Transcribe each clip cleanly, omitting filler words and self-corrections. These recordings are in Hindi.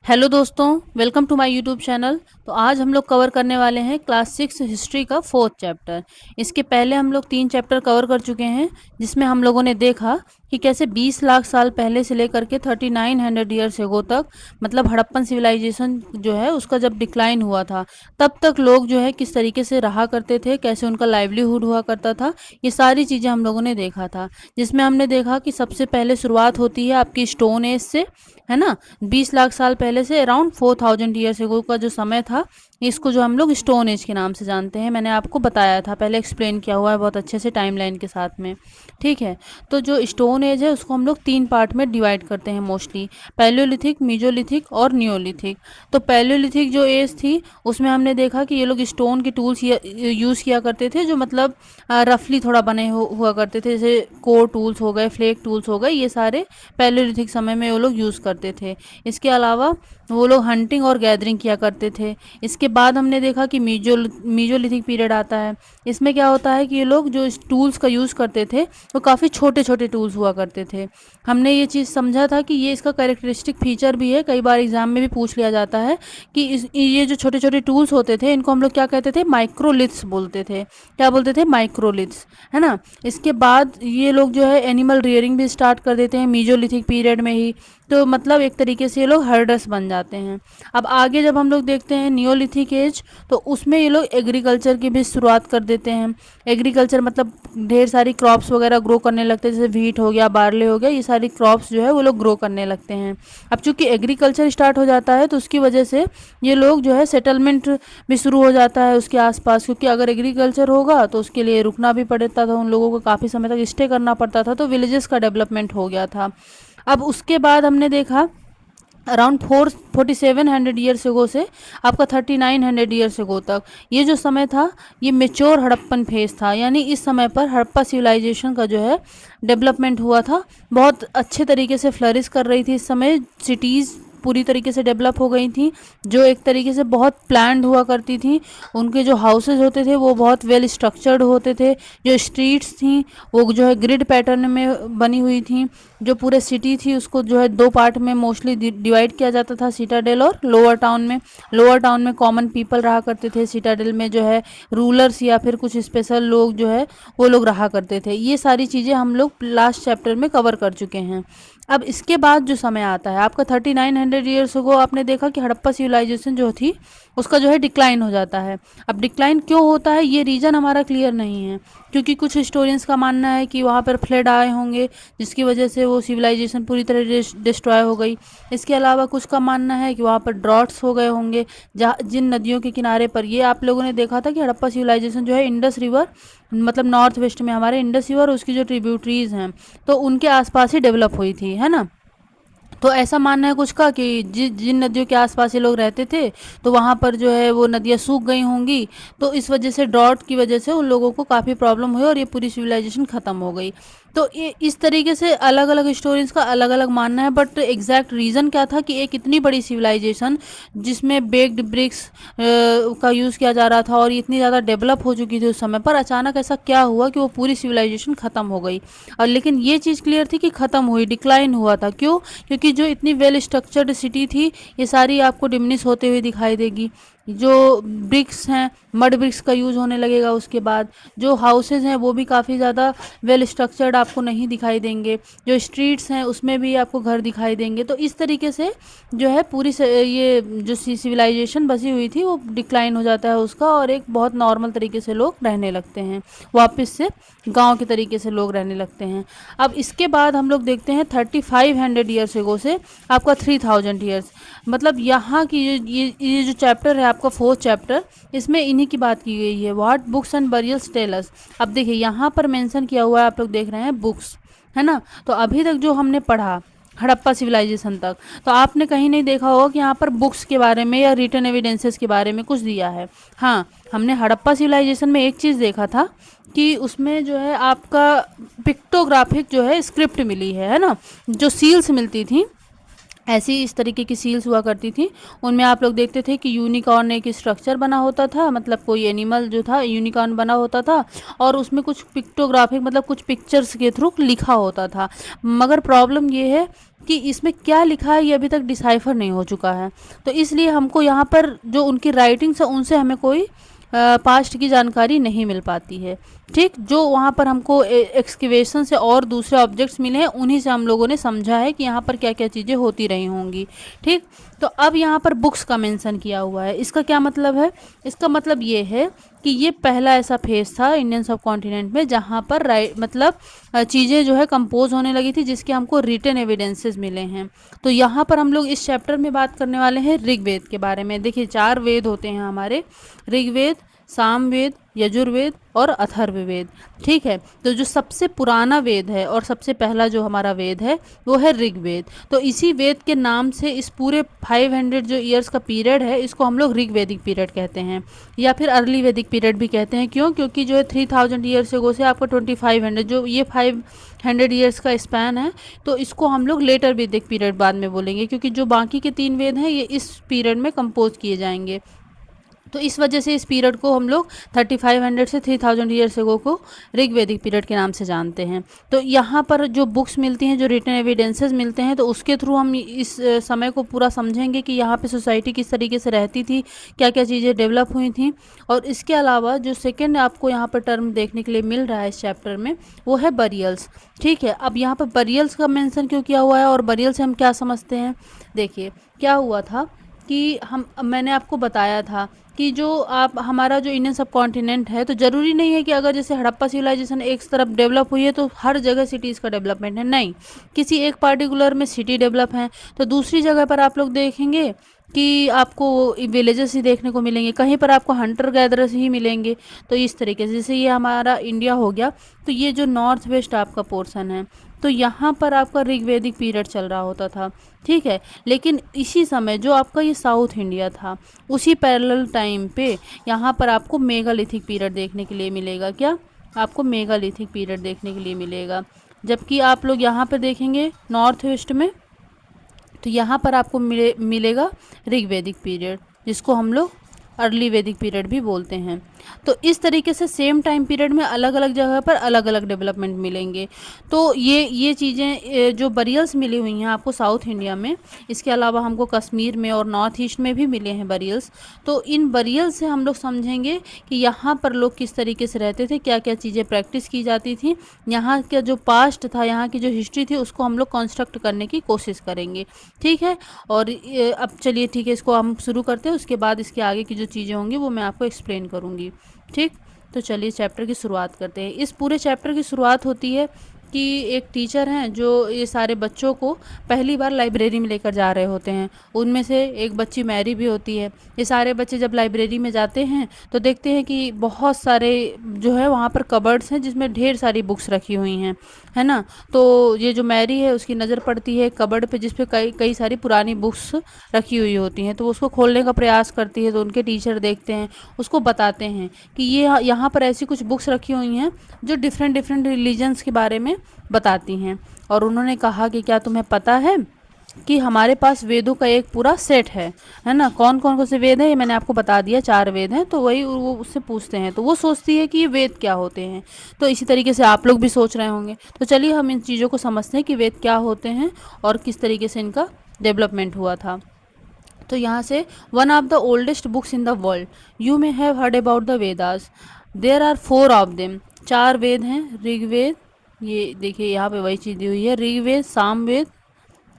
हेलो दोस्तों, welcome to my YouTube channel. तो आज हम लोग कवर करने वाले हैं क्लास 6 हिस्ट्री का 4th चैप्टर। इसके पहले हम लोग 3 चैप्टर कवर कर चुके हैं, जिसमें हम लोगों ने देखा कि कैसे 20 लाख साल पहले से लेकर के 3900 ईयर्स एगो तक, मतलब हड़प्पन सिविलाइजेशन जो है उसका जब डिक्लाइन हुआ था, तब तक लोग जो है किस तरीके से रहा करते थे, कैसे उनका लाइवलीहुड हुआ करता था, ये सारी चीज़ें हम लोगों ने देखा था। जिसमें हमने देखा कि सबसे पहले शुरुआत होती है आपकी स्टोन एज से, है ना। 20 लाख साल पहले से अराउंड 4000 ईयर्स एगो का जो समय था, इसको जो हम लोग स्टोन एज के नाम से जानते हैं। मैंने आपको बताया था, पहले एक्सप्लेन किया हुआ है बहुत अच्छे से टाइमलाइन के साथ में। ठीक है, तो जो स्टोन एज है उसको हम लोग 3 पार्ट में डिवाइड करते हैं मोस्टली, पैलियोलिथिक, मीजोलिथिक और नियोलिथिक। तो पैलियोलिथिक जो एज थी उसमें हमने देखा कि ये लोग स्टोन के टूल्स यूज़ किया करते थे, जो मतलब रफली थोड़ा बने हुआ करते थे, जैसे कोर टूल्स हो गए, फ्लेक टूल्स हो गए, ये सारे पैलियोलिथिक समय में वो लोग यूज़ करते थे। इसके अलावा वो लोग हंटिंग और गैदरिंग किया करते थे। इसके बाद हमने देखा कि मीजोलिथिक पीरियड आता है। इसमें क्या होता है कि ये लोग जो इस टूल्स का यूज़ करते थे वो काफ़ी छोटे छोटे टूल्स हुआ करते थे। हमने ये चीज़ समझा था कि ये इसका कैरेक्टरिस्टिक फीचर भी है, कई बार एग्जाम में भी पूछ लिया जाता है कि ये जो छोटे छोटे टूल्स होते थे इनको हम लोग क्या कहते थे, माइक्रोलिथ्स बोलते थे। क्या बोलते थे? माइक्रोलिथ्स, है ना। इसके बाद ये लोग जो है एनिमल रियरिंग भी स्टार्ट कर देते हैं मीजोलिथिक पीरियड में ही। तो मतलब एक तरीके से ये लोग हर्डर्स बन जाते हैं। अब आगे जब हम लोग देखते हैं नियोलिथिक एज, तो उसमें ये लोग एग्रीकल्चर की भी शुरुआत कर देते हैं। एग्रीकल्चर मतलब ढेर सारी क्रॉप्स वगैरह ग्रो करने लगते हैं, जैसे व्हीट हो गया, बार्ले हो गया, ये सारी क्रॉप्स जो है वो लोग ग्रो करने लगते हैं। अब चूंकि एग्रीकल्चर स्टार्ट हो जाता है तो उसकी वजह से ये लोग जो है सेटलमेंट भी शुरू हो जाता है उसके आसपास, क्योंकि अगर एग्रीकल्चर होगा तो उसके लिए रुकना भी पड़ता था, उन लोगों को काफ़ी समय तक स्टे करना पड़ता था, तो विलेजेस का डेवलपमेंट हो गया था। अब उसके बाद हमने देखा अराउंड 4700 ईयर्स एगो से आपका 3900 ईयर्स एगो तक, ये जो समय था ये मेच्योर हड़प्पन फेज था। यानी इस समय पर हड़प्पा सिविलाइजेशन का जो है डेवलपमेंट हुआ था, बहुत अच्छे तरीके से फ्लरिश कर रही थी। इस समय सिटीज़ पूरी तरीके से डेवलप हो गई थी, जो एक तरीके से बहुत प्लान्ड हुआ करती थी। उनके जो हाउसेज होते थे वो बहुत वेल स्ट्रक्चर्ड होते थे। जो स्ट्रीट्स थी वो जो है ग्रिड पैटर्न में बनी हुई थी। जो पूरे सिटी थी उसको जो है 2 पार्ट में मोस्टली डिवाइड किया जाता था, सिटाडेल और लोअर टाउन में। लोअर टाउन में कॉमन पीपल रहा करते थे, सिटाडेल में जो है रूलर्स या फिर कुछ स्पेशल लोग जो है वो लोग रहा करते थे। ये सारी चीज़ें हम लोग लास्ट चैप्टर में कवर कर चुके हैं। अब इसके बाद जो समय आता है आपका 3900 ईयर्स को, आपने देखा कि हड़प्पा सिविलाइजेशन जो थी उसका जो है डिक्लाइन हो जाता है। अब डिक्लाइन क्यों होता है ये रीज़न हमारा क्लियर नहीं है, क्योंकि कुछ हिस्टोरियंस का मानना है कि वहाँ पर फ्लड आए होंगे जिसकी वजह से वो सिविलाइजेशन पूरी तरह डिस्ट्रॉय हो गई। इसके अलावा कुछ का मानना है कि वहाँ पर ड्रॉट्स हो गए होंगे, जहाँ जिन नदियों के किनारे पर, ये आप लोगों ने देखा था कि हड़प्पा सिविलाइजेशन जो है इंडस रिवर, मतलब नॉर्थ वेस्ट में हमारे इंडस रिवर, उसकी जो ट्रिब्यूटरीज हैं तो उनके आसपास ही डेवलप हुई थी, है ना। तो ऐसा मानना है कुछ का कि जिन नदियों के आसपास ये लोग रहते थे तो वहाँ पर जो है वो नदियाँ सूख गई होंगी, तो इस वजह से ड्रॉट की वजह से उन लोगों को काफ़ी प्रॉब्लम हुई और ये पूरी सिविलाइजेशन ख़त्म हो गई। तो ये इस तरीके से अलग अलग स्टोरीज का अलग अलग मानना है, बट एग्जैक्ट रीज़न क्या था कि एक इतनी बड़ी सिविलाइजेशन जिसमें बेक्ड ब्रिक्स का यूज़ किया जा रहा था और इतनी ज़्यादा डेवलप हो चुकी थी उस समय पर, अचानक ऐसा क्या हुआ कि वो पूरी सिविलाइजेशन ख़त्म हो गई। और लेकिन ये चीज़ क्लियर थी कि ख़त्म हुई, डिक्लाइन हुआ था। क्यों? क्योंकि जो इतनी वेल स्ट्रक्चर्ड सिटी थी ये सारी आपको डिमिनिश होते हुए दिखाई देगी। जो ब्रिक्स हैं, मड ब्रिक्स का यूज़ होने लगेगा। उसके बाद जो हाउसेज हैं वो भी काफ़ी ज़्यादा वेल स्ट्रक्चर्ड आपको नहीं दिखाई देंगे। जो स्ट्रीट्स हैं उसमें भी आपको घर दिखाई देंगे। तो इस तरीके से जो है पूरी ये जो सिविलाइजेशन बसी हुई थी वो डिक्लाइन हो जाता है उसका, और एक बहुत नॉर्मल तरीके से लोग रहने लगते हैं, वापस से गांव के तरीके से लोग रहने लगते हैं। अब इसके बाद हम लोग देखते हैं 3500 ईयर्स एगो से आपका 3000 ईयर्स, मतलब यहाँ की ये जो चैप्टर है आपका 4th चैप्टर, इसमें इन्हीं की बात की गई है, what books and burials tell us. अब देखिए यहाँ पर मेंशन किया हुआ है, आप लोग देख रहे हैं बुक्स, है ना। तो अभी तक जो हमने पढ़ा हड़प्पा सिविलाइजेशन तक, तो आपने कहीं नहीं देखा होगा कि यहाँ पर बुक्स के बारे में या रिटन एविडेंसेस के बारे में कुछ दिया है। हाँ, हमने हड़प्पा सिविलाइजेशन में एक चीज़ देखा था कि उसमें जो है आपका पिक्टोग्राफिक जो है स्क्रिप्ट मिली है ना, जो सील्स मिलती थी ऐसी इस तरीके की सील्स हुआ करती थी। उनमें आप लोग देखते थे कि यूनिकॉर्न एक स्ट्रक्चर बना होता था, मतलब कोई एनिमल जो था यूनिकॉर्न बना होता था, और उसमें कुछ पिक्टोग्राफिक मतलब कुछ पिक्चर्स के थ्रू लिखा होता था। मगर प्रॉब्लम ये है कि इसमें क्या लिखा है ये अभी तक डिसाइफर नहीं हो चुका है। तो इसलिए हमको यहाँ पर जो उनकी राइटिंग्स है उनसे हमें कोई पास्ट की जानकारी नहीं मिल पाती है। ठीक, जो वहाँ पर हमको एक्सकेवेशन से और दूसरे ऑब्जेक्ट्स मिले हैं उन्हीं से हम लोगों ने समझा है कि यहाँ पर क्या क्या चीज़ें होती रही होंगी। ठीक, तो अब यहाँ पर बुक्स का मेंशन किया हुआ है, इसका क्या मतलब है? इसका मतलब ये है कि ये पहला ऐसा फेज था इंडियन सब कॉन्टिनेंट में जहाँ पर मतलब चीज़ें जो है कंपोज होने लगी थी, जिसके हमको रिटन एविडेंसेस मिले हैं। तो यहाँ पर हम लोग इस चैप्टर में बात करने वाले हैं ऋग्वेद के बारे में। देखिए 4 वेद होते हैं हमारे, ऋग्वेद, सामवेद, यजुर्वेद और अथर्ववेद। ठीक है, तो जो सबसे पुराना वेद है और सबसे पहला जो हमारा वेद है वो है ऋग्वेद। तो इसी वेद के नाम से इस पूरे 500 जो ईयर्स का पीरियड है इसको हम लोग ऋग्वेदिक पीरियड कहते हैं, या फिर अर्ली वैदिक पीरियड भी कहते हैं। क्यों? क्योंकि जो है 3000 ईयर्स एगो से आपका 2500 जो ये 500 ईयर्स का स्पैन है, तो इसको हम लोग लेटर वैदिक पीरियड बाद में बोलेंगे, क्योंकि जो बाकी के 3 वेद हैं ये इस पीरियड में कंपोज किए जाएंगे। तो इस वजह से इस पीरियड को हम लोग 3500 से 3000 ईयर्स एगो को ऋग्वेदिक पीरियड के नाम से जानते हैं। तो यहाँ पर जो बुक्स मिलती हैं, जो रिटन एविडेंसेस मिलते हैं, तो उसके थ्रू हम इस समय को पूरा समझेंगे कि यहाँ पे सोसाइटी किस तरीके से रहती थी, क्या क्या चीज़ें डेवलप हुई थी। और इसके अलावा जो सेकेंड आपको यहाँ पर टर्म देखने के लिए मिल रहा है इस चैप्टर में वो है बरियल्स। ठीक है, अब यहाँ पर बरियल्स का मेंशन क्यों किया हुआ है और बरियल से हम क्या समझते हैं? देखिए क्या हुआ था कि मैंने आपको बताया था कि जो आप हमारा जो इंडियन सब कॉन्टिनेंट है, तो ज़रूरी नहीं है कि अगर जैसे हड़प्पा सिविलाइजेशन एक तरफ डेवलप हुई है तो हर जगह सिटीज़ का डेवलपमेंट है, नहीं। किसी एक पार्टिकुलर में सिटी डेवलप है तो दूसरी जगह पर आप लोग देखेंगे कि आपको विलेजेस ही देखने को मिलेंगे, कहीं पर आपको हंटर गैदरर्स ही मिलेंगे। तो इस तरीके से जैसे ये हमारा इंडिया हो गया, तो ये जो नॉर्थ वेस्ट आपका पोर्शन है, तो यहाँ पर आपका ऋग्वेदिक पीरियड चल रहा होता था। ठीक है, लेकिन इसी समय जो आपका ये साउथ इंडिया था, उसी पैरेलल टाइम पे यहाँ पर आपको मेगालिथिक पीरियड देखने के लिए मिलेगा। क्या? आपको मेगालिथिक पीरियड देखने के लिए मिलेगा। जबकि आप लोग यहाँ पर देखेंगे नॉर्थ वेस्ट में, तो यहाँ पर आपको मिलेगा ऋग्वेदिक पीरियड, जिसको हम लोग अर्ली वैदिक पीरियड भी बोलते हैं। तो इस तरीके से सेम टाइम पीरियड में अलग अलग जगह पर अलग अलग डेवलपमेंट मिलेंगे। तो ये चीज़ें जो बरियल्स मिली हुई हैं आपको साउथ इंडिया में, इसके अलावा हमको कश्मीर में और नॉर्थ ईस्ट में भी मिले हैं बरियल्स। तो इन बरियल्स से हम लोग समझेंगे कि यहाँ पर लोग किस तरीके से रहते थे, क्या क्या चीज़ें प्रैक्टिस की जाती थी, यहाँ का जो पास्ट था, यहाँ की जो हिस्ट्री थी, उसको हम लोग कंस्ट्रक्ट करने की कोशिश करेंगे। ठीक है, और अब चलिए ठीक है, इसको हम शुरू करते हैं, उसके बाद इसके आगे की जो चीज़ें होंगी वो मैं आपको एक्सप्लेन करूँगी। ठीक, तो चलिए चैप्टर की शुरुआत करते हैं। इस पूरे चैप्टर की शुरुआत होती है कि एक टीचर हैं जो ये सारे बच्चों को पहली बार लाइब्रेरी में लेकर जा रहे होते हैं। उनमें से एक बच्ची मैरी भी होती है। ये सारे बच्चे जब लाइब्रेरी में जाते हैं तो देखते हैं कि बहुत सारे जो है वहाँ पर कबर्ड्स हैं जिसमें ढेर सारी बुक्स रखी हुई हैं, है ना। तो ये जो मैरी है उसकी नज़र पड़ती है कबर्ड पे, जिस पे कई कई सारी पुरानी बुक्स रखी हुई होती हैं। तो उसको खोलने का प्रयास करती है, तो उनके टीचर देखते हैं, उसको बताते हैं कि ये यहाँ पर ऐसी कुछ बुक्स रखी हुई हैं जो डिफरेंट डिफरेंट रिलीजन्स के बारे में बताती हैं। और उन्होंने कहा कि क्या तुम्हें पता है कि हमारे पास वेदों का एक पूरा सेट है ना। कौन कौन से वेद है ये मैंने आपको बता दिया, 4 वेद हैं। तो वही वो उससे पूछते हैं, तो वो सोचती है कि ये वेद क्या होते हैं। तो इसी तरीके से आप लोग भी सोच रहे होंगे। तो चलिए हम इन चीज़ों को समझते हैं कि वेद क्या होते हैं और किस तरीके से इनका डेवलपमेंट हुआ था। तो यहाँ से one of the oldest books in the world, you may have heard about the Vedas, there are 4 of them. 4 Veda हैं, ऋग्वेद, ये देखिए यहाँ पे वही चीज़ दी हुई है, ऋग्वेद, सामवेद,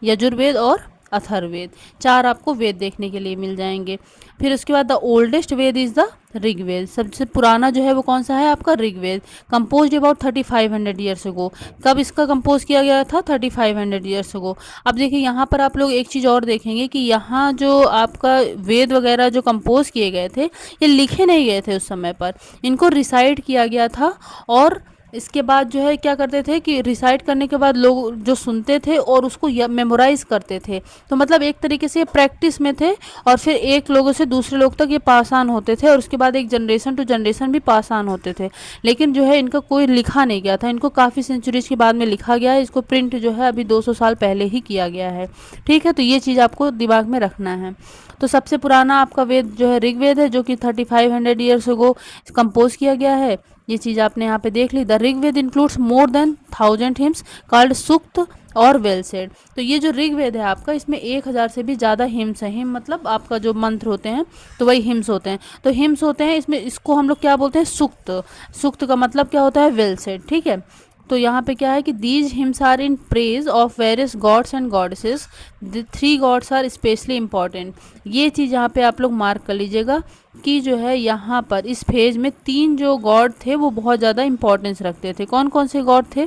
यजुर्वेद और अथर्ववेद। 4 आपको वेद देखने के लिए मिल जाएंगे। फिर उसके बाद the oldest Veda is the Rigveda, सबसे पुराना जो है वो कौन सा है आपका Rigveda, compose about 3500 years ago. कब इसका कंपोज किया गया था? 3500 ईयर्स अगो। अब देखिए यहाँ पर आप लोग एक चीज़ और देखेंगे कि यहाँ जो आपका वेद वगैरह जो कंपोज किए गए थे, ये लिखे नहीं गए थे उस समय पर, इनको रिसाइट किया गया था और इसके बाद जो है क्या करते थे कि रिसाइट करने के बाद लोग जो सुनते थे और उसको मेमोराइज करते थे। तो मतलब एक तरीके से ये प्रैक्टिस में थे और फिर एक लोगों से दूसरे लोग तक ये पास ऑन होते थे और उसके बाद एक जनरेशन टू जनरेशन भी पास ऑन होते थे। लेकिन जो है इनका कोई लिखा नहीं गया था, इनको काफ़ी सेंचुरीज के बाद में लिखा गया है। इसको प्रिंट जो है अभी 200 साल पहले ही किया गया है। ठीक है, तो ये चीज़ आपको दिमाग में रखना है। तो सबसे पुराना आपका वेद जो है ऋग्वेद है, जो कि 3500 ईयर्स अगो कंपोज किया गया है। ये चीज़ आपने यहाँ पे देख ली। The Rigveda includes more than 1000 hymns called sukta or well said. तो ये जो ऋग्वेद है आपका, इसमें 1000 से भी ज़्यादा हिम्स है। हिम मतलब आपका जो मंत्र होते हैं तो वही हिम्स होते हैं। तो हिम्स होते हैं इसमें, इसको हम लोग क्या बोलते हैं, सूक्त। सूक्त का मतलब क्या होता है, वेल सेड। ठीक है, तो यहाँ पे क्या है कि these hymns are in praise of various gods and goddesses. The 3 gods are specially important. ये चीज़ यहाँ पे आप लोग मार्क कर लीजिएगा कि जो है यहाँ पर इस फेज में 3 जो गॉड थे वो बहुत ज़्यादा इंपॉर्टेंस रखते थे। कौन कौन से गॉड थे?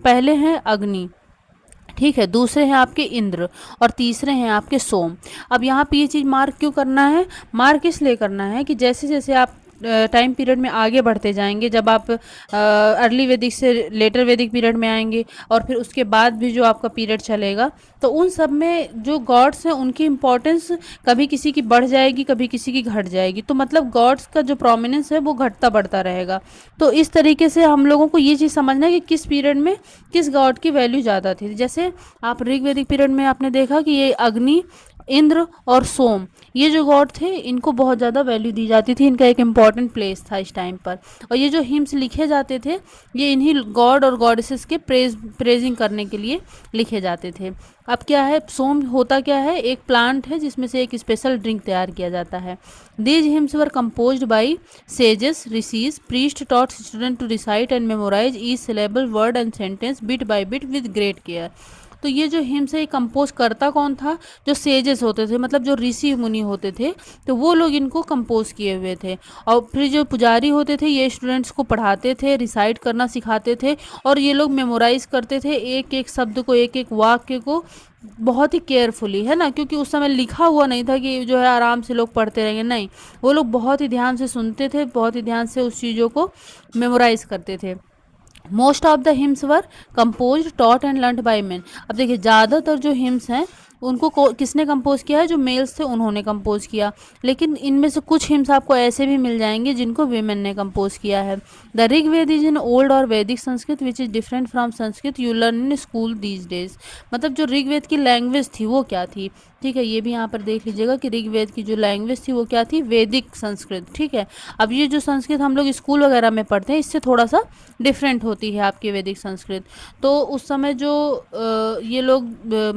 पहले हैं अग्नि, ठीक है, दूसरे हैं आपके इंद्र और तीसरे हैं आपके सोम। अब यहाँ पे ये चीज़ मार्क क्यों करना है? मार्क इसलिए करना है कि जैसे जैसे आप टाइम पीरियड में आगे बढ़ते जाएंगे, जब आप अर्ली वैदिक से लेटर वैदिक पीरियड में आएंगे और फिर उसके बाद भी जो आपका पीरियड चलेगा, तो उन सब में जो गॉड्स हैं उनकी इम्पोर्टेंस कभी किसी की बढ़ जाएगी, कभी किसी की घट जाएगी। तो मतलब गॉड्स का जो प्रोमिनेंस है वो घटता बढ़ता रहेगा। तो इस तरीके से हम लोगों को ये चीज़ समझना है कि किस पीरियड में किस गॉड की वैल्यू ज़्यादा थी। जैसे आप ऋग्वेदिक पीरियड में आपने देखा कि ये अग्नि, इंद्र और सोम, ये जो गॉड थे इनको बहुत ज़्यादा वैल्यू दी जाती थी, इनका एक इम्पॉर्टेंट प्लेस था इस टाइम पर। और ये जो हिम्स लिखे जाते थे ये इन्हीं गॉड और गॉडेसेस के प्रेजिंग करने के लिए लिखे जाते थे। अब क्या है, सोम होता क्या है, एक प्लांट है जिसमें से एक स्पेशल ड्रिंक तैयार किया जाता है। These hymns were composed by sages, rishis, priest taught student to recite and memorise each syllable, word and sentence bit by bit with great care. तो ये जो हिम्स है ये कंपोज करता कौन था? जो सेजेस होते थे, मतलब जो ऋषि मुनि होते थे, तो वो लोग इनको कंपोज किए हुए थे। और फिर जो पुजारी होते थे ये स्टूडेंट्स को पढ़ाते थे, रिसाइट करना सिखाते थे और ये लोग मेमोराइज करते थे एक एक शब्द को, एक एक वाक्य को बहुत ही केयरफुली, है ना, क्योंकि उस समय लिखा हुआ नहीं था कि जो है आराम से लोग पढ़ते रहेंगे। नहीं, वो लोग बहुत ही ध्यान से सुनते थे, बहुत ही ध्यान से उस चीज़ों को मेमोराइज करते थे। Most of the hymns were compose taught and learn by main. अब देखिए ज़्यादातर जो हिम्स हैं उनको किसने कंपोज किया है? जो मेल्स थे उन्होंने कंपोज किया। लेकिन इनमें से कुछ हिम्स आपको ऐसे भी मिल जाएंगे जिनको वीमेन ने कंपोज किया है। The Rigveda is in old or Vedic Sanskrit which is different from Sanskrit you learn in school these days. मतलब जो ऋग्वेद की लैंग्वेज थी वो क्या थी? ठीक है, ये भी यहाँ पर देख लीजिएगा कि ऋग्वेद की जो लैंग्वेज थी वो क्या थी? वैदिक संस्कृत। ठीक है, अब ये जो संस्कृत हम लोग स्कूल वगैरह में पढ़ते हैं इससे थोड़ा सा डिफरेंट होती है आपकी वैदिक संस्कृत। तो उस समय जो ये लोग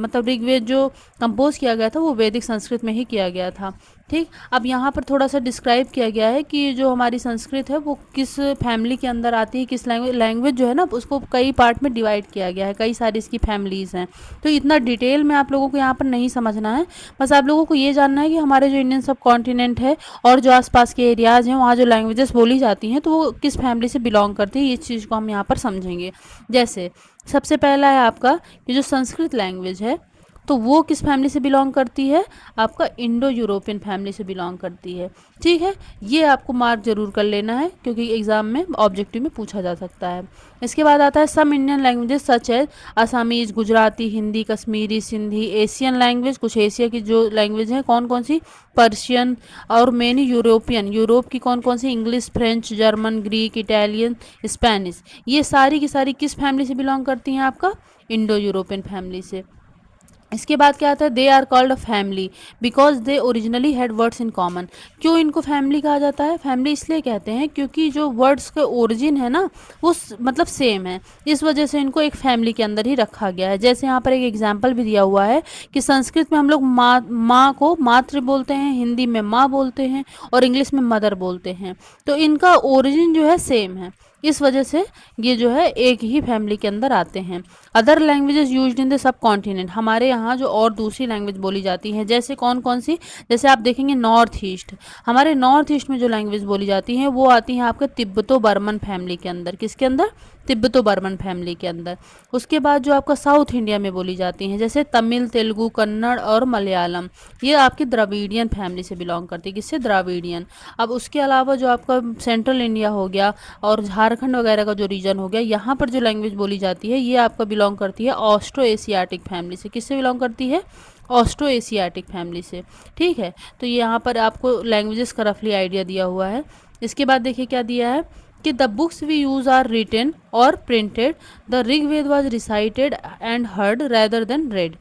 मतलब ऋग्वेद जो कंपोज किया गया था वो वैदिक संस्कृत में ही किया गया था। ठीक, अब यहाँ पर थोड़ा सा डिस्क्राइब किया गया है कि जो हमारी संस्कृत है वो किस फैमिली के अंदर आती है, किस लैंग्वेज जो है ना उसको कई पार्ट में डिवाइड किया गया है, कई सारी इसकी फैमिलीज़ हैं। तो इतना डिटेल में आप लोगों को यहाँ पर नहीं समझना है, बस आप लोगों को ये जानना है कि हमारे जो इंडियन सब कॉन्टिनेंट है और जो आसपास के एरियाज़ हैं वहाँ जो लैंग्वेजेस बोली जाती हैं तो वो किस फैमिली से बिलोंग करती है, इस चीज़ को हम यहाँ पर समझेंगे। जैसे सबसे पहला है आपका कि जो संस्कृत लैंग्वेज है तो वो किस फैमिली से बिलोंग करती है? आपका इंडो यूरोपियन फैमिली से बिलोंग करती है। ठीक है, ये आपको मार्क जरूर कर लेना है क्योंकि एग्जाम में ऑब्जेक्टिव में पूछा जा सकता है। इसके बाद आता है some Indian languages such as Assamese, Gujarati, Hindi, Kashmiri, Sindhi. Asian language, कुछ एशिया की जो लैंग्वेज है कौन कौन सी? पर्शियन। और मेनी यूरोपियन, यूरोप की कौन कौन सी? English, French, German, Greek, Italian, Spanish. ये सारी की सारी किस फैमिली से बिलोंग करती हैं? आपका इंडो यूरोपियन फैमिली से। इसके बाद क्या आता है? They are called a family because they originally had words in common. क्यों इनको फैमिली कहा जाता है? फैमिली इसलिए कहते हैं क्योंकि जो वर्ड्स के ओरिजिन है ना वो मतलब सेम है, इस वजह से इनको एक फैमिली के अंदर ही रखा गया है। जैसे यहाँ पर एक एग्जाम्पल भी दिया हुआ है कि संस्कृत में हम लोग माँ को मातृ बोलते हैं, हिंदी में माँ बोलते हैं और इंग्लिश में मदर बोलते हैं। तो इनका ओरिजिन जो है सेम है, इस वजह से ये जो है एक ही फैमिली के अंदर आते हैं। Other languages used in the sub continent, हमारे यहाँ जो और दूसरी लैंग्वेज बोली जाती हैं जैसे कौन कौन सी? जैसे आप देखेंगे नॉर्थ ईस्ट, हमारे नॉर्थ ईस्ट में जो लैंग्वेज बोली जाती हैं वो आती हैं आपके तिब्बतो बर्मन फैमिली के अंदर। किसके अंदर? तिब्बतो बर्मन फैमिली के अंदर। उसके बाद जो आपका साउथ इंडिया में बोली जाती हैं जैसे तमिल, तेलुगु, कन्नड़ और मलयालम, ये आपकी द्रविडियन फैमिली से बिलोंग करती है। किससे? द्रविडियन। अब उसके अलावा जो आपका सेंट्रल इंडिया हो गया और झारखंड वगैरह का जो रीजन हो गया, यहाँ पर जो लैंग्वेज बोली जाती है ये आपका बिलोंग करती है ऑस्ट्रो एशियाटिक फैमिली से। किससे बिलोंग करती है? ऑस्ट्रो एशियाटिक फैमिली से। ठीक है, तो ये यहाँ पर आपको लैंग्वेजेस का रफली आइडिया दिया हुआ है। इसके बाद देखिए क्या दिया है कि the books we use are written or printed, the Rigveda was recited and heard rather than read.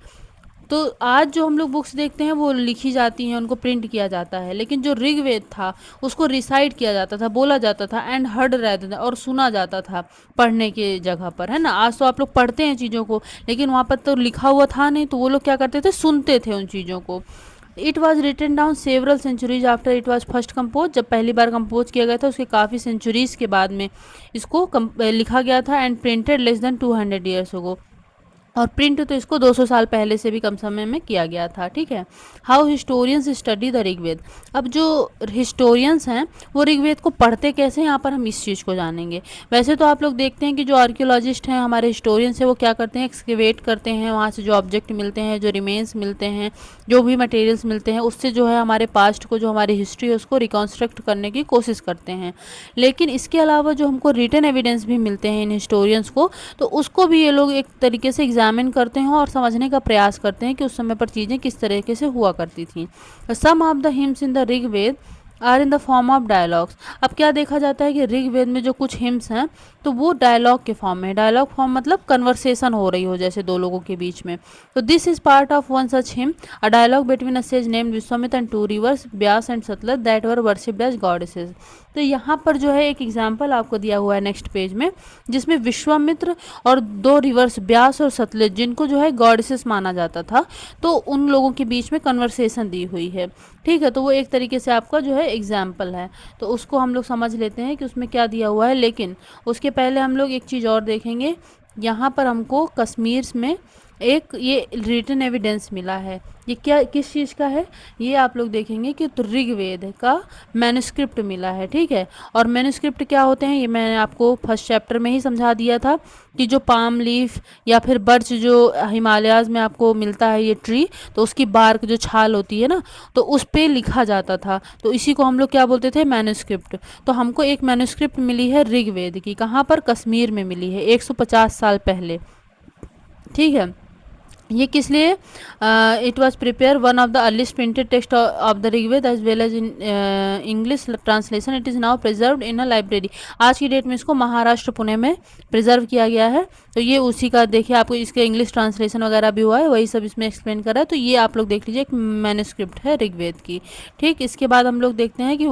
तो आज जो हम लोग बुक्स देखते हैं वो लिखी जाती हैं, उनको प्रिंट किया जाता है, लेकिन जो ऋग्वेद था उसको रिसाइट किया जाता था, बोला जाता था, एंड हर्ड रहता था, और सुना जाता था पढ़ने के जगह पर, है ना। आज तो आप लोग पढ़ते हैं चीज़ों को, लेकिन वहाँ पर तो लिखा हुआ था नहीं, तो वो लोग क्या करते थे? सुनते थे उन चीज़ों को। It was written down several centuries after it was first compose. जब पहली बार कंपोज किया गया था उसके काफ़ी सेंचुरीज के बाद में इसको लिखा गया था। And printed less than 200 years ago, और प्रिंट तो इसको 200 साल पहले से भी कम समय में किया गया था। ठीक है। How historians study the Rigveda. अब जो हिस्टोरियंस हैं वो ऋग्वेद को पढ़ते कैसे हैं, यहाँ पर हम इस चीज़ को जानेंगे। वैसे तो आप लोग देखते हैं कि जो आर्कियोलॉजिस्ट हैं, हमारे हिस्टोरियंस हैं, वो क्या करते हैं? एक्सकेवेट करते हैं, वहाँ से जो ऑब्जेक्ट मिलते हैं, जो रिमेन्स मिलते हैं, जो भी मटेरियल्स मिलते हैं, उससे जो है हमारे पास्ट को, जो हमारी हिस्ट्री है, उसको रिकॉन्स्ट्रक्ट करने की कोशिश करते हैं। लेकिन इसके अलावा जो हमको रिटन एविडेंस भी मिलते हैं इन हिस्टोरियंस को, तो उसको भी ये लोग एक तरीके से एग्जामिन करते हैं और समझने का प्रयास करते हैं कि उस समय पर चीज़ें किस तरीके से हुआ करती थी। Some of the hymns in the Rigveda are in the form of dialogues. अब क्या देखा जाता है कि ऋग्वेद में जो कुछ हिम्स हैं तो वो डायलॉग के फॉर्म में। डायलॉग फॉर्म मतलब कन्वर्सेशन हो रही हो जैसे दो लोगों के बीच में। तो this is part of one such hymn, a dialogue between a sage named Vishvamitra and two rivers Beas and Sutlej that were worshipped as goddesses. तो यहाँ पर जो है एक एग्जाम्पल आपको दिया हुआ है नेक्स्ट पेज में, जिसमें विश्वामित्र और दो रिवर्स ब्यास और सतलज, जिनको जो है गॉडेसेस माना जाता था, तो उन लोगों के बीच में कन्वर्सेशन दी हुई है। ठीक है, तो वो एक तरीके से आपका जो है एग्जाम्पल है, तो उसको हम लोग समझ लेते हैं कि उसमें क्या दिया हुआ है। लेकिन उसके पहले हम लोग एक चीज़ और देखेंगे। यहाँ पर हमको कश्मीर में एक ये रिटन एविडेंस मिला है। ये क्या, किस चीज़ का है? ये आप लोग देखेंगे कि तो ऋग्वेद का मैन्युस्क्रिप्ट मिला है। ठीक है, और मैन्युस्क्रिप्ट क्या होते हैं ये मैंने आपको फर्स्ट चैप्टर में ही समझा दिया था कि जो पाम लीफ या फिर बर्च जो हिमालयाज़ में आपको मिलता है, ये ट्री, तो उसकी बार्क जो छाल होती है ना, तो उस पर लिखा जाता था, तो इसी को हम लोग क्या बोलते थे? मैन्युस्क्रिप्ट। तो हमको एक मैन्युस्क्रिप्ट मिली है ऋग्वेद की, कहाँ पर? कश्मीर में मिली है 150 साल पहले। ठीक है, ये किस लिए? It was prepare one of the earliest printed text of the Rigveda as well as in English translation. It is now preserved in a library. आज की डेट में इसको महाराष्ट्र पुणे में प्रिजर्व किया गया है। तो ये उसी का देखिए, आपको इसके इंग्लिश ट्रांसलेशन वगैरह भी हुआ है, वही सब इसमें एक्सप्लेन कर रहा है। तो ये आप लोग देख लीजिए, एक मैन्युस्क्रिप्ट है ऋग्वेद की। ठीक, इसके बाद हम लोग देखते हैं कि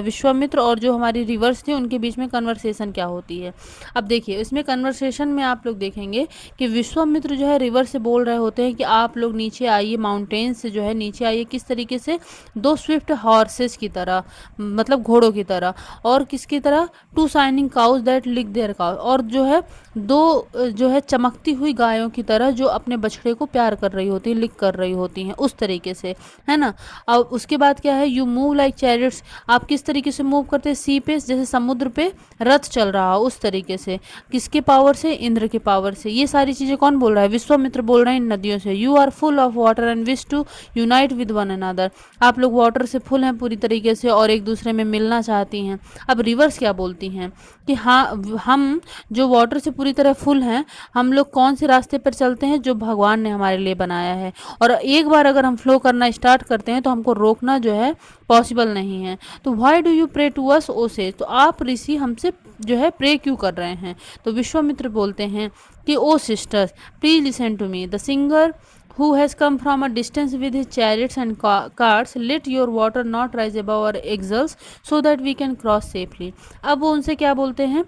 विश्वामित्र और जो हमारी रिवर्स थे उनके बीच में कन्वर्सेशन क्या होती है। अब देखिए, इसमें कन्वर्सेशन में आप लोग देखेंगे कि विश्वामित्र जो है रिवर से बोल रहे होते हैं कि आप लोग नीचे आइए, माउंटेन से जो है नीचे आइए। किस तरीके से? दो स्विफ्ट हॉर्सेस की तरह, मतलब घोड़ों की तरह। और किसकी तरह? Two shining cows that lick their cow, और जो है दो जो है चमकती हुई गायों की तरह जो अपने बछड़े को प्यार कर रही होती है, लिक कर रही होती हैं, उस तरीके से, है ना। अब उसके बाद क्या है? You move like chariots. आप किस तरीके से मूव करते हैं? सी पे, जैसे समुद्र पे रथ चल रहा हो उस तरीके से। किसके पावर से? इंद्र के पावर से। ये सारी चीज़ें कौन बोल रहा है? विश्वामित्र बोल रहे हैं इन नदियों से। You are full of water and wish to unite with one another. आप लोग वाटर से फुल हैं पूरी तरीके से और एक दूसरे में मिलना चाहती हैं। अब रिवर्स क्या बोलती हैं कि हाँ, हम जो वाटर से पूरी तरह फुल हैं, हम लोग कौन से रास्ते पर चलते हैं? जो भगवान ने हमारे लिए बनाया है, और एक बार अगर हम फ्लो करना स्टार्ट करते हैं तो हमको रोकना जो है पॉसिबल नहीं है। तो why do you pray to us O से, तो आप ऋषि हमसे जो है प्रे क्यों कर रहे हैं? तो विश्वामित्र बोलते हैं कि O sisters please listen to me, the singer who has come from a distance with his chariots and carts, let your water not rise above our axles so that we can cross safely। अब वो उनसे क्या बोलते हैं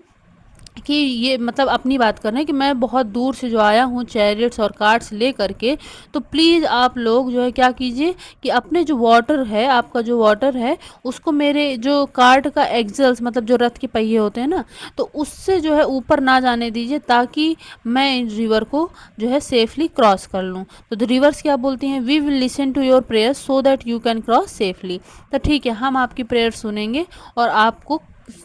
कि ये मतलब अपनी बात कर रहे हैं कि मैं बहुत दूर से जो आया हूँ चैरियट्स और कार्ट्स ले करके, तो प्लीज़ आप लोग जो है क्या कीजिए कि अपने जो वाटर है, आपका जो वाटर है, उसको मेरे जो कार्ट का एक्सल्स मतलब जो रथ के पहिए होते हैं ना, तो उससे जो है ऊपर ना जाने दीजिए, ताकि मैं इन रिवर को जो है सेफली क्रॉस कर लूँ। तो द रिवर्स क्या बोलती हैं? We will listen to your prayers so that you can cross safely. तो ठीक है, हम आपकी प्रेयर सुनेंगे और आपको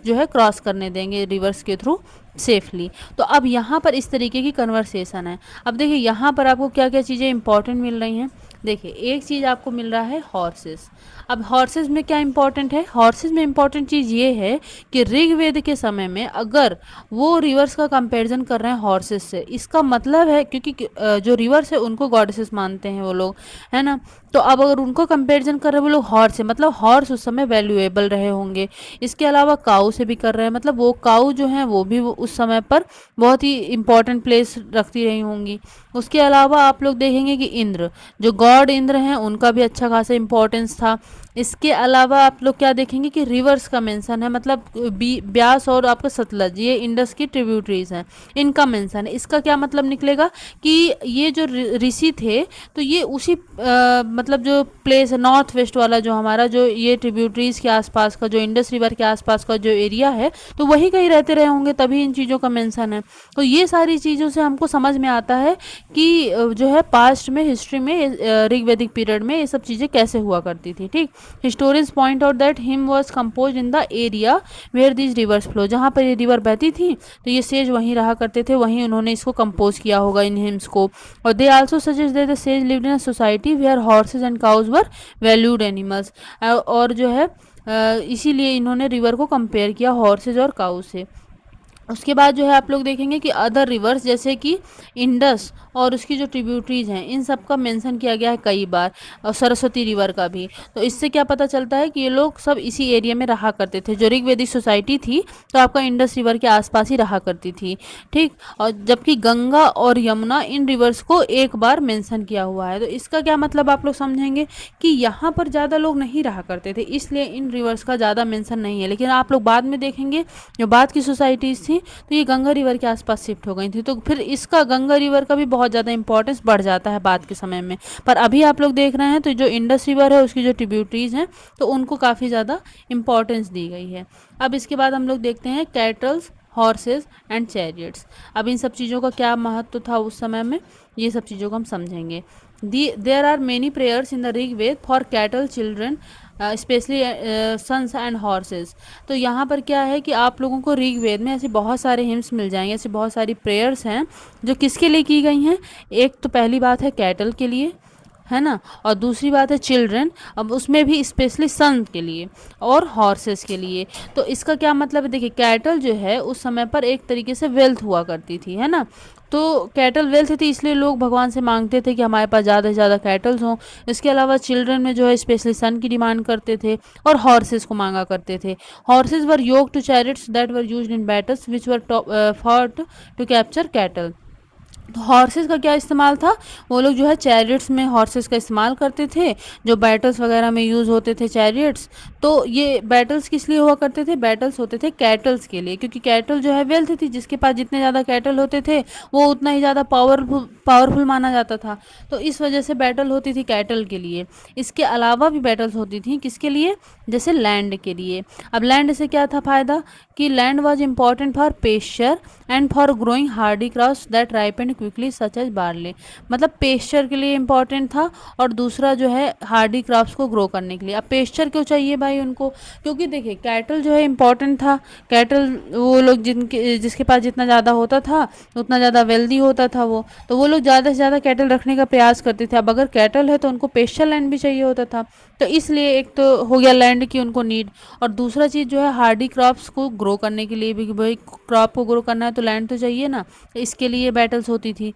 जो है क्रॉस करने देंगे रिवर्स के थ्रू, सेफली। तो अब यहाँ पर इस तरीके की कन्वर्सेशन है। अब देखिए यहाँ पर आपको क्या क्या चीज़ें इंपॉर्टेंट मिल रही हैं। देखिए एक चीज़ आपको मिल रहा है हॉर्सेस। अब हॉर्सेस में क्या इंपॉर्टेंट है, हॉर्सेस में इंपॉर्टेंट चीज़ ये है कि ऋग्वेद के समय में अगर वो रिवर्स का कंपैरिजन कर रहे हैं हॉर्सेस से, इसका मतलब है क्योंकि जो रिवर्स है उनको गॉडेसेस मानते हैं वो लोग, है ना। तो अब अगर उनको कंपैरिजन कर रहे हैं वो लोग हॉर्स से, मतलब हॉर्स उस समय वैल्यूएबल रहे होंगे। इसके अलावा काऊ से भी कर रहे हैं, मतलब वो काऊ जो है वो भी उस समय पर बहुत ही इंपॉर्टेंट प्लेस रखती रही होंगी। उसके अलावा आप लोग देखेंगे कि इंद्र, जो गॉड इंद्र हैं, उनका भी अच्छा खासा इंपॉर्टेंस था। इसके अलावा आप लोग क्या देखेंगे कि रिवर्स का मेंशन है, मतलब ब्यास और आपका सतलज, ये इंडस की ट्रिब्यूटरीज हैं, इनका मेंशन है। इसका क्या मतलब निकलेगा कि ये जो ऋषि थे तो ये उसी मतलब जो प्लेस है नॉर्थ वेस्ट वाला, जो हमारा जो ये ट्रिब्यूटरीज के आसपास का, जो इंडस रिवर के आसपास का जो एरिया है, तो वही कहीं रहते रहे होंगे, तभी इन चीज़ों का मेंशन है। तो ये सारी चीज़ों से हमको समझ में आता है कि जो है पास्ट में, हिस्ट्री में, ऋग्वैदिक पीरियड में ये सब चीज़ें कैसे हुआ करती थी। ठीक, historians point out that hymn was compose in the area where this rivers flow, जहाँ पर ये रिवर बहती थी तो ये सेज वहीं रहा करते थे, वहीं उन्होंने इसको कंपोज किया होगा इन हिम्स को। और they also suggest that the sage lived in a society where horses and cows were valued animals. और जो है इसीलिए इन्होंने रिवर को कंपेयर किया हॉर्सेज और काउ से। उसके बाद जो है आप लोग देखेंगे कि अदर रिवर्स जैसे कि इंडस और उसकी जो ट्रिब्यूटरीज हैं, इन सब का मेंशन किया गया है कई बार, और सरस्वती रिवर का भी। तो इससे क्या पता चलता है कि ये लोग सब इसी एरिया में रहा करते थे। जो ऋग्वेदिक सोसाइटी थी तो आपका इंडस रिवर के आसपास ही रहा करती थी। ठीक, और जबकि गंगा और यमुना इन रिवर्स को एक बार मेंशन किया हुआ है। तो इसका क्या मतलब आप लोग समझेंगे कि यहाँ पर ज़्यादा लोग नहीं रहा करते थे, इसलिए इन रिवर्स का ज़्यादा मेंशन नहीं है। लेकिन आप लोग बाद में देखेंगे जो बाद की सोसाइटीज़ थी तो ये गंगा रिवर के आसपास शिफ्ट हो गई थी, तो फिर इसका गंगा रिवर का भी बहुत ज़्यादा इंपॉर्टेंस बढ़ जाता है बाद के समय में। पर अभी आप लोग देख रहे हैं तो जो इंडस रिवर है उसकी जो ट्रिब्यूटरीज हैं तो उनको काफ़ी ज़्यादा इंपॉर्टेंस दी गई है। अब इसके बाद हम लोग देखते हैं कैटल्स, हॉर्सेस एंड चैरियट्स। अब इन सब चीज़ों का क्या महत्व था उस समय में, ये सब चीज़ों को हम समझेंगे। There are many prayers in the Rigveda for cattle children specially sons and horses. तो यहाँ पर क्या है कि आप लोगों को ऋग्वेद में ऐसे बहुत सारे हिम्स मिल जाएंगे, ऐसी बहुत सारी प्रेयर्स हैं जो किसके लिए की गई हैं। एक तो पहली बात है कैटल के लिए, है ना, और दूसरी बात है चिल्ड्रन, अब उसमें भी स्पेशली सन के लिए और हॉर्सेस के लिए। तो इसका क्या मतलब है, देखिए कैटल जो है उस समय पर एक तरीके से वेल्थ हुआ करती थी, है ना। तो कैटल वेल्थ थी, इसलिए लोग भगवान से मांगते थे कि हमारे पास ज़्यादा से ज़्यादा कैटल्स हों। इसके अलावा चिल्ड्रन में जो है स्पेशली सन की डिमांड करते थे और हॉर्सेस को मांगा करते थे। Horses were yoke to chariots that were used in battles which were fought to capture cattle. तो हॉर्सेस का क्या इस्तेमाल था, वो लोग जो है चैरियट्स में हॉर्सेस का इस्तेमाल करते थे, जो बैटल्स वगैरह में यूज़ होते थे चैरियट्स। तो ये बैटल्स किस लिए हुआ करते थे, बैटल्स होते थे कैटल्स के लिए, क्योंकि कैटल जो है वेल्थ थी, जिसके पास जितने ज़्यादा कैटल होते थे वो उतना ही ज़्यादा पावरफुल माना जाता था। तो इस वजह से बैटल होती थी कैटल के लिए। इसके अलावा भी बैटल्स होती थी किसके लिए, जैसे लैंड के लिए। अब लैंड से क्या था फ़ायदा कि land was important for pasture and for growing hardy crops that ripened quickly such as barley. मतलब पेस्चर के लिए इम्पॉर्टेंट था और दूसरा जो है हार्डी क्रॉप्स को ग्रो करने के लिए। अब पेस्चर क्यों चाहिए भाई उनको, क्योंकि देखिए कैटल जो है इम्पॉर्टेंट था। कैटल वो लोग जिसके पास जितना ज़्यादा होता था उतना ज़्यादा वेल्दी होता था वो, तो वो लोग ज़्यादा से ज़्यादा कैटल रखने का प्रयास करते थे। अब अगर कैटल है तो उनको पेस्चर लैंड भी चाहिए होता था, तो इसलिए एक तो हो गया लैंड की उनको नीड, और दूसरा चीज़ जो है हार्डी क्रॉप्स को ग्रो करने के लिए भी, कि भाई क्रॉप को ग्रो करना है तो लैंड तो चाहिए ना, इसके लिए बैटल्स होती थी।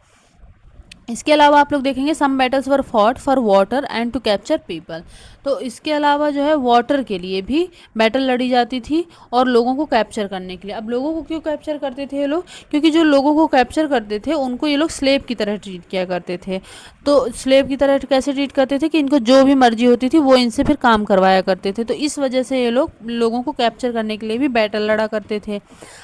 इसके अलावा आप लोग देखेंगे some battles were fought for water and to capture people. तो इसके अलावा जो है वाटर के लिए भी बैटल लड़ी जाती थी और लोगों को कैप्चर करने के लिए। अब लोगों को क्यों कैप्चर करते थे ये लोग, क्योंकि जो लोगों को कैप्चर करते थे उनको ये लोग स्लेव की तरह ट्रीट किया करते थे। तो स्लेव की तरह कैसे ट्रीट करते थे कि इनको जो भी मर्जी होती थी वो इनसे फिर काम करवाया करते थे। तो इस वजह से ये लोग लोगों को कैप्चर करने के लिए भी बैटल लड़ा करते थे।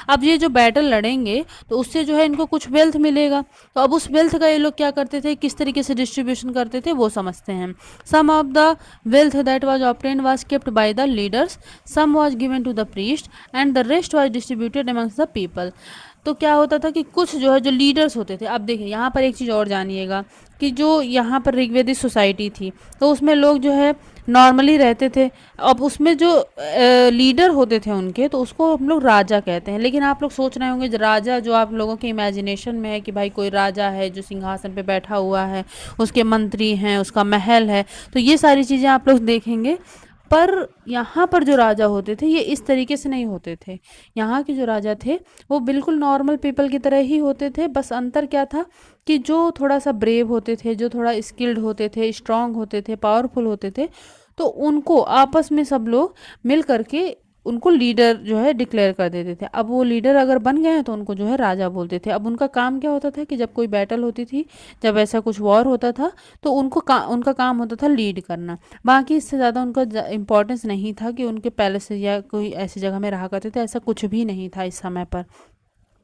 अब ये जो बैटल लड़ेंगे तो उससे जो है इनको कुछ वेल्थ मिलेगा, तो अब उस वेल्थ का ये लोग क्या करते थे, किस तरीके से डिस्ट्रीब्यूशन करते थे वो समझते हैं। Some of the wealth that was obtained was kept by the leaders, some was given to the priest and the rest was distributed amongst the people. तो क्या होता था कि कुछ जो है जो लीडर्स होते थे, अब देखिए यहाँ पर एक चीज़ और जानिएगा, कि जो यहाँ पर ऋग्वेदिक सोसाइटी थी तो उसमें लोग जो है नॉर्मली रहते थे। अब उसमें जो लीडर होते थे उनके, तो उसको हम लोग राजा कहते हैं। लेकिन आप लोग सोच रहे होंगे राजा जो आप लोगों के इमेजिनेशन में है कि भाई कोई राजा है जो सिंहासन पे बैठा हुआ है, उसके मंत्री हैं, उसका महल है, तो ये सारी चीज़ें आप लोग देखेंगे। पर यहाँ पर जो राजा होते थे ये इस तरीके से नहीं होते थे। यहाँ के जो राजा थे वो बिल्कुल नॉर्मल पीपल की तरह ही होते थे। बस अंतर क्या था कि जो थोड़ा सा ब्रेव होते थे, जो थोड़ा स्किल्ड होते थे, स्ट्रांग होते थे, पावरफुल होते थे, तो उनको आपस में सब लोग मिल करके उनको लीडर जो है डिक्लेयर कर देते थे। अब वो लीडर अगर बन गए हैं तो उनको जो है राजा बोलते थे। अब उनका काम क्या होता था कि जब कोई बैटल होती थी, जब ऐसा कुछ वॉर होता था, तो उनका काम होता था लीड करना। बाकी इससे ज़्यादा उनका इम्पोर्टेंस नहीं था कि उनके पैलेस या कोई ऐसी जगह में रहा करते थे, ऐसा कुछ भी नहीं था इस समय पर।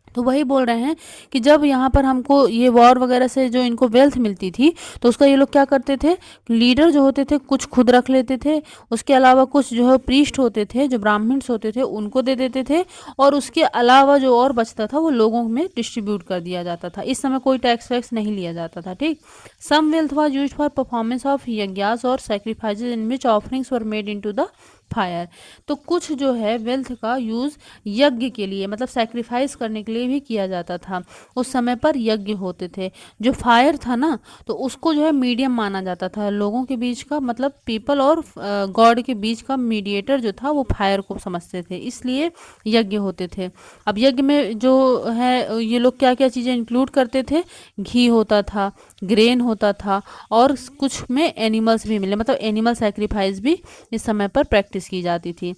तो वही बोल रहे हैं कि जब यहाँ पर हमको ये वॉर वगैरह से जो इनको वेल्थ मिलती थी, तो उसका ये लोग क्या करते थे, लीडर जो होते थे कुछ खुद रख लेते थे, उसके अलावा कुछ जो है प्रीस्ट होते थे, जो ब्राह्मण्स होते थे, उनको दे देते थे, और उसके अलावा जो और बचता था वो लोगों में डिस्ट्रीब्यूट कर दिया जाता था। इस समय कोई टैक्स वैक्स नहीं लिया जाता था। ठीक। Some wealth was use for performance of yajnas और sacrifices in which offerings were made into the fire. तो कुछ जो है वेल्थ का यूज यज्ञ के लिए, मतलब सैक्रिफाइस करने के लिए भी किया जाता था। उस समय पर यज्ञ होते थे। जो फायर था ना, तो उसको जो है मीडियम माना जाता था लोगों के बीच का, मतलब पीपल और गॉड के बीच का मीडिएटर जो था वो फायर को समझते थे, इसलिए यज्ञ होते थे। अब यज्ञ में जो है ये लोग क्या क्या चीज़ें इंक्लूड करते थे, घी होता था, ग्रेन होता था, और कुछ में एनिमल्स भी मिले, मतलब एनिमल सैक्रिफाइस भी इस समय पर प्रैक्टिस की जाती थी।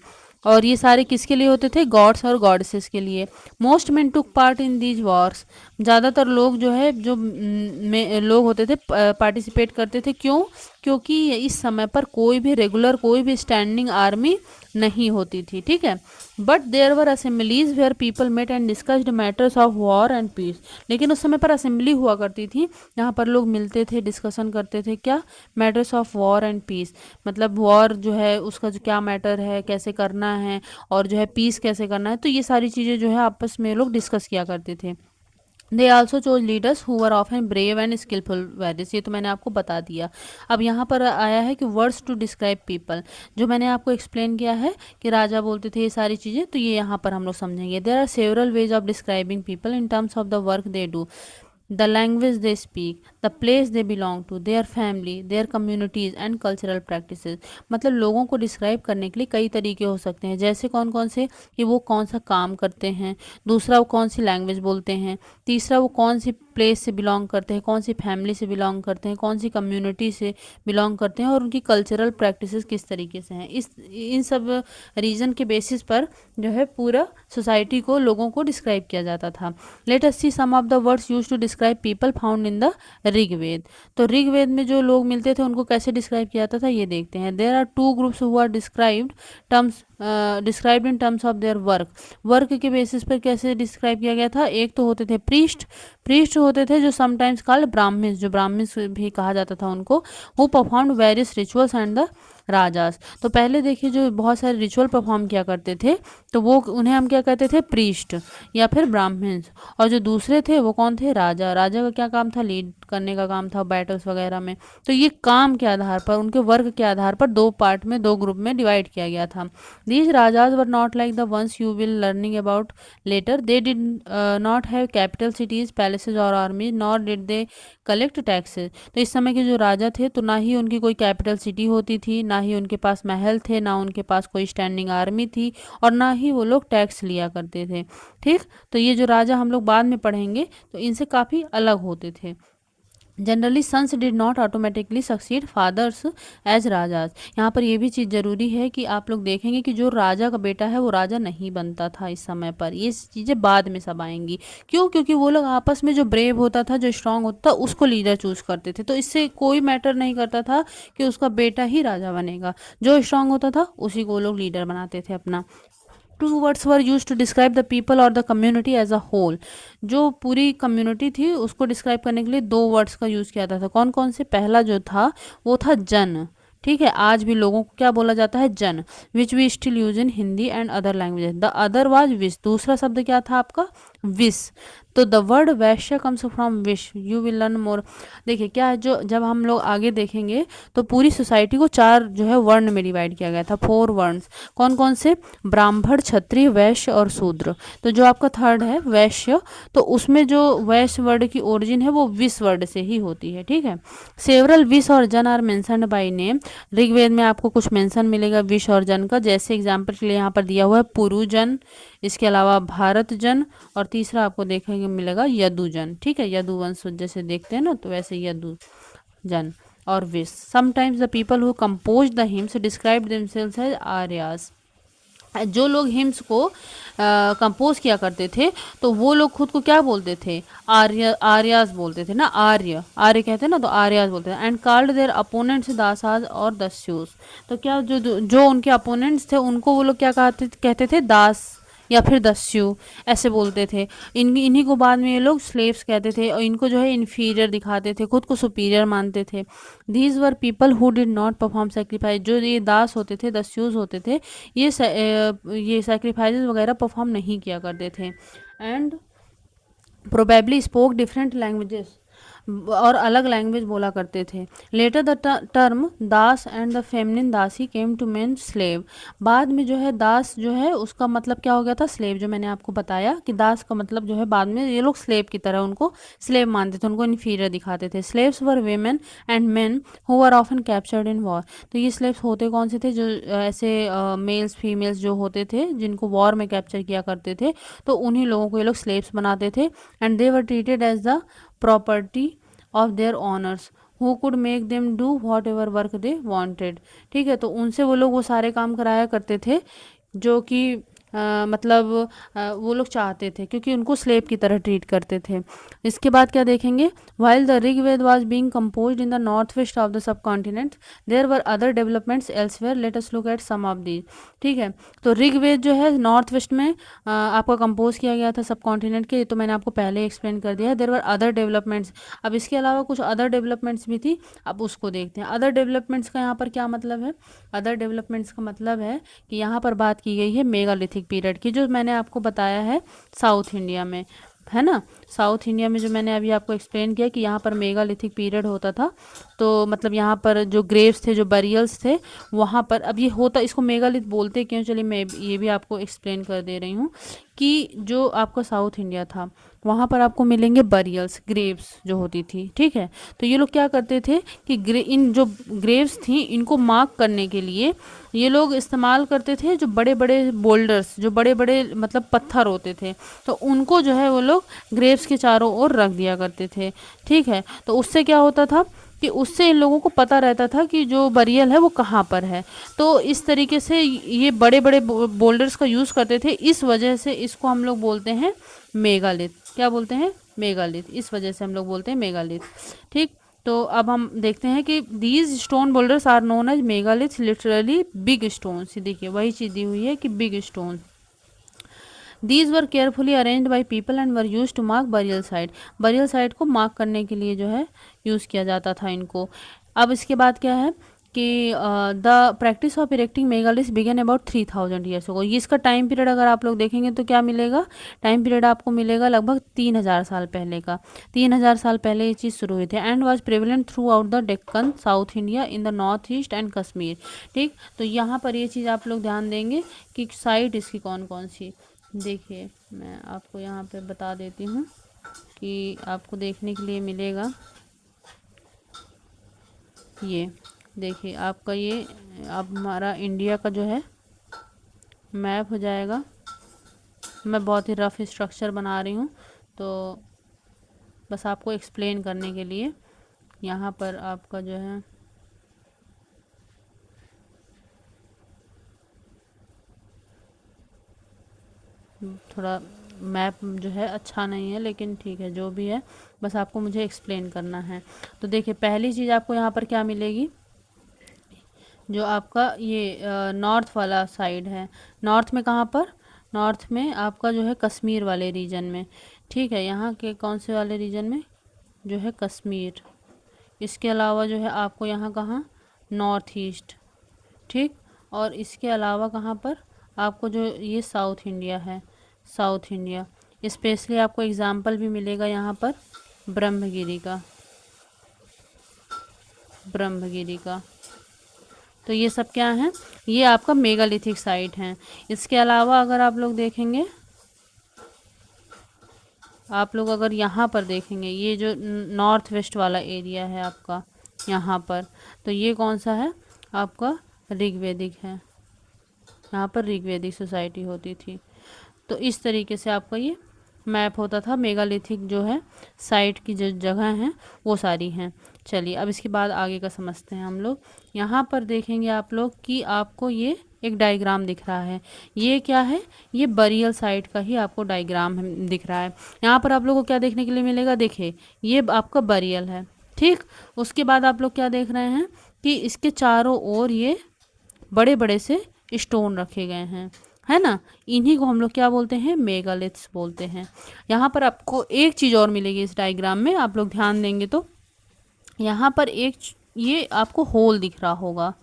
और ये सारे किसके लिए होते थे, गॉड्स और गॉडेसेस के लिए। Most main took part in these Wars. ज़्यादातर लोग जो है जो में लोग होते थे पार्टिसिपेट करते थे। क्यों? क्योंकि इस समय पर कोई भी रेगुलर, कोई भी स्टैंडिंग आर्मी नहीं होती थी। ठीक है। But there were assemblies where people met and discussed matters of war and peace. लेकिन उस समय पर असेंबली हुआ करती थी, जहाँ पर लोग मिलते थे, डिस्कशन करते थे, क्या, matters of war and peace, मतलब वॉर जो है उसका जो क्या मैटर है, कैसे करना है, और जो है पीस कैसे करना है। तो ये सारी चीज़ें जो है आपस में लोग डिस्कस किया करते थे। They also chose leaders who are often brave and skillful warriors. ये तो मैंने आपको बता दिया। अब यहाँ पर आया है कि वर्ड्स टू डिस्क्राइब पीपल, जो मैंने आपको एक्सप्लेन किया है कि राजा बोलते थे ये सारी चीज़ें, तो ये यहाँ पर हम लोग समझेंगे। There are several ways of describing people in terms of the work they do, the language they speak, the place they belong to, their family, their communities and cultural practices। मतलब लोगों को डिस्क्राइब करने के लिए कई तरीके हो सकते हैं। जैसे कौन कौन से, कि वो कौन सा काम करते हैं, दूसरा वो कौन सी लैंग्वेज बोलते हैं, तीसरा वो कौन सी प्लेस से बिलोंग करते हैं, कौन सी फैमिली से बिलोंग करते हैं, कौन सी कम्युनिटी से बिलोंग करते हैं, और उनकी कल्चरल प्रैक्टिसेस किस तरीके से हैं। इन सब रीजन के बेसिस पर जो है पूरा सोसाइटी को, लोगों को डिस्क्राइब किया जाता था। Let us see some of the words used to describe people found in the Rigveda. तो ऋग्वेद में जो लोग मिलते थे उनको कैसे डिस्क्राइब किया जाता था, ये देखते हैं। There are two groups who are described in terms of their work. Work के बेसिस पर कैसे डिस्क्राइब किया गया था, एक तो होते थे प्रीस्ट होते थे, जो समटाइम्स कॉल्ड ब्राह्मण्स, जो ब्राह्मण्स भी कहा जाता था उनको, who performed various rituals and the rajas. तो पहले देखिए जो बहुत सारे रिचुअल परफॉर्म किया करते थे, तो वो उन्हें हम क्या कहते थे, प्रीस्ट या फिर ब्राह्मण्स। और जो दूसरे थे वो कौन थे, राजा। राजा का क्या काम था, लीड करने का काम था बैटल्स वगैरह में। तो ये काम के आधार पर, उनके वर्क के आधार पर दो पार्ट में, दो ग्रुप में डिवाइड किया गया था। These rajas were not like the ones you will learning about later. They did not have capital cities, palaces or army, nor did they collect taxes. तो इस समय के जो राजा थे, तो ना ही उनकी कोई कैपिटल सिटी होती थी, ना ही उनके पास महल थे, ना उनके पास कोई स्टैंडिंग आर्मी थी, और ना ही वो लोग टैक्स लिया करते थे। ठीक। तो ये जो राजा हम लोग बाद में पढ़ेंगे, तो इनसे काफ़ी अलग होते थे। Generally sons did not automatically succeed fathers as rajas. यहाँ पर यह भी चीज़ ज़रूरी है कि आप लोग देखेंगे कि जो राजा का बेटा है वो राजा नहीं बनता था इस समय पर। ये चीज़ें बाद में सब आएंगी। क्यों? क्योंकि वो लोग आपस में, जो ब्रेव होता था, जो स्ट्रांग होता था, उसको लीडर चूज करते थे। तो इससे कोई मैटर नहीं करता था कि उसका बेटा ही राजा बनेगा। जो स्ट्रांग होता था उसी को लोग लीडर बनाते थे अपना। Two words were use to describe the people और the community as a whole. जो पूरी कम्युनिटी थी उसको डिस्क्राइब करने के लिए दो वर्ड्स का यूज़ किया जाता था। कौन कौन से? पहला जो था वो था जन। ठीक है। आज भी लोगों को क्या बोला जाता है? Jan. Which we still use in Hindi and other languages. The other was vish. दूसरा शब्द क्या था आपका? विश। तो the word vaishya comes from vish, you will learn more. देखिए क्या है, जो जब हम लोग आगे देखेंगे तो पूरी सोसाइटी को चार जो है वर्ण में डिवाइड किया गया था, 4 वर्ण। कौन कौन से? ब्राह्मण, क्षत्रिय, वैश्य और शूद्र। तो जो आपका थर्ड है वैश्य, तो उसमें जो वैश्य वर्ड की ओरिजिन है वो विश वर्ड से ही होती है, ठीक है। सेवरल विश और jan are mentioned by name. Rigveda में आपको कुछ मेंशन मिलेगा विश और जन का, जैसे एग्जाम्पल के लिए यहाँ पर दिया हुआ है पुरुजन, इसके अलावा भारत जन, और तीसरा आपको देखने को मिलेगा यदुजन, ठीक है। यदुवंश जैसे देखते हैं ना, तो वैसे यदु जन और vish. Sometimes the people who compose the hymns describe themselves as Aryas. जो लोग हिम्स को कंपोज किया करते थे तो वो लोग खुद को क्या बोलते थे? आर्य, आर्यास बोलते थे ना, आर्य, आर्य कहते हैं ना, तो आर्यास बोलते थे। एंड कॉल्ड देयर अपोनेंट्स दासाज और दस्युस। तो क्या जो उनके अपोनेंट्स थे उनको वो लोग क्या कहते थे? दास या फिर दस्यु, ऐसे बोलते थे। इन्हीं को बाद में ये लोग स्लेव्स कहते थे, और इनको जो है इन्फीरियर दिखाते थे, खुद को सुपीरियर मानते थे। These were people who did not perform sacrifice. जो ये दास होते थे, दस्यूज होते थे, ये सेक्रीफाइसेस वगैरह परफॉर्म नहीं किया करते थे। And probably spoke different languages, और अलग लैंग्वेज बोला करते थे। Later the term dasa and the feminine dasi came to mean slave. बाद में जो है दास जो है उसका मतलब क्या हो गया था? स्लेव। जो मैंने आपको बताया कि दास का मतलब जो है बाद में ये लोग स्लेव की तरह उनको स्लेव मानते थे, उनको इन्फीरियर दिखाते थे। Slaves were women and men who are often captured in war. तो ये स्लेव्स होते कौन से थे? जो ऐसे मेल्स फीमेल्स जो होते थे जिनको वॉर में कैप्चर किया करते थे, तो उन्हीं लोगों को ये लोग स्लेव्स बनाते थे। And they were treated as the property of their owners who could make them do whatever work they wanted. ठीक है, तो उनसे वो लोग वो सारे काम कराया करते थे जो कि मतलब वो लोग चाहते थे, क्योंकि उनको स्लेव की तरह ट्रीट करते थे। इसके बाद क्या देखेंगे? While the Rigveda was being composed in the north west of the subcontinent there were other developments elsewhere, let us look at some of these. ठीक है, तो ऋग्वेद जो है नॉर्थ वेस्ट में आपका कंपोज किया गया था सब कॉन्टिनेंट के, ये तो मैंने आपको पहले एक्सप्लेन कर दिया है। There were other developments. अब इसके अलावा कुछ अदर डेवलपमेंट्स भी थी, अब उसको देखते हैं। अदर डेवलपमेंट्स का यहाँ पर क्या मतलब है? अदर डेवलपमेंट्स का मतलब है कि यहाँ पर बात की गई है मेगालिथिक पीरियड की, जो मैंने आपको बताया है साउथ इंडिया में, है ना। साउथ इंडिया में जो मैंने अभी आपको एक्सप्लेन किया कि यहाँ पर मेगालिथिक पीरियड होता था, तो मतलब यहाँ पर जो ग्रेव्स थे, जो बरियल्स थे, वहाँ पर अब ये होता, इसको मेगालिथ बोलते क्यों, चलिए मैं ये भी आपको एक्सप्लेन कर दे रही हूँ। कि जो आपका साउथ इंडिया था वहाँ पर आपको मिलेंगे बरियल्स, ग्रेव्स जो होती थी, ठीक है। तो ये लोग क्या करते थे कि इन जो ग्रेव्स थी इनको मार्क करने के लिए ये लोग इस्तेमाल करते थे जो बड़े बड़े बोल्डर्स, जो बड़े बड़े मतलब पत्थर होते थे, तो उनको जो है वो लोग ग्रेव्स के चारों ओर रख दिया करते थे, ठीक है। तो उससे क्या होता था कि उससे इन लोगों को पता रहता था कि जो बरियल है वो कहाँ पर है। तो इस तरीके से ये बड़े बड़े बोल्डर्स का यूज़ करते थे, इस वजह से इसको हम लोग बोलते हैं मेगालिथ। क्या बोलते हैं? मेगालिथ। इस वजह से हम लोग बोलते हैं मेगालिथ, ठीक। तो अब हम देखते हैं कि these stone boulders are known as megalith, literally big stone. देखिए वही चीज़ दी हुई है कि big stone. These were carefully arranged by people and were use to mark burial site. Burial site को मार्क करने के लिए जो है यूज़ किया जाता था इनको। अब इसके बाद क्या है कि the practice of erecting megalith began about 3000 years ago. ये इसका टाइम पीरियड अगर आप लोग देखेंगे तो क्या मिलेगा? टाइम पीरियड आपको मिलेगा लगभग 3000 साल पहले का। 3000 साल पहले ये चीज़ शुरू हुई थी। And was prevalent through out the Deccan, south India, in the north east and Kashmir, ठीक। तो यहाँ पर ये चीज़ आप लोग ध्यान देंगे कि साइट इसकी कौन कौन सी। देखिए मैं आपको यहाँ पे बता देती हूँ कि आपको देखने के लिए मिलेगा। ये देखिए आपका ये अब हमारा इंडिया का जो है मैप हो जाएगा। मैं बहुत ही रफ स्ट्रक्चर बना रही हूँ, तो बस आपको एक्सप्लेन करने के लिए। यहाँ पर आपका जो है थोड़ा मैप जो है अच्छा नहीं है, लेकिन ठीक है जो भी है, बस आपको मुझे एक्सप्लेन करना है। तो देखिए पहली चीज़ आपको यहाँ पर क्या मिलेगी, जो आपका ये नॉर्थ वाला साइड है। नॉर्थ में कहाँ पर? नॉर्थ में आपका जो है कश्मीर वाले रीजन में, ठीक है। यहाँ के कौन से वाले रीजन में? जो है कश्मीर। इसके अलावा जो है आपको यहाँ कहाँ? नॉर्थ ईस्ट, ठीक। और इसके अलावा कहाँ पर आपको जो ये साउथ इंडिया है, साउथ इंडिया, स्पेशली आपको एग्जाम्पल भी मिलेगा यहाँ पर ब्रह्मगिरी का, ब्रह्मगिरी का। तो ये सब क्या है, ये आपका मेगालिथिक साइट है। इसके अलावा अगर आप लोग देखेंगे, आप लोग अगर यहाँ पर देखेंगे, ये जो नॉर्थ वेस्ट वाला एरिया है आपका यहाँ पर, तो ये कौन सा है आपका, ऋग्वेदिक है। यहाँ पर ऋग्वेदिक सोसाइटी होती थी। तो इस तरीके से आपका ये मैप होता था। मेगालिथिक जो है साइट की जो जगह हैं वो सारी हैं। चलिए अब इसके बाद आगे का समझते हैं हम लोग। यहाँ पर देखेंगे आप लोग कि आपको ये एक डायग्राम दिख रहा है। ये क्या है, ये बरियल साइट का ही आपको डायग्राम दिख रहा है। यहाँ पर आप लोग को क्या देखने के लिए मिलेगा, देखिए ये आपका बरियल है, ठीक। उसके बाद आप लोग क्या देख रहे हैं कि इसके चारों ओर ये बड़े बड़े से स्टोन रखे गए हैं, है ना। इन्हीं को हम लोग क्या बोलते हैं, मेगालिथ्स बोलते हैं। यहाँ पर आपको एक चीज़ और मिलेगी इस डायग्राम में, आप लोग ध्यान देंगे तो यहाँ पर एक ये आपको होल दिख रहा होगा,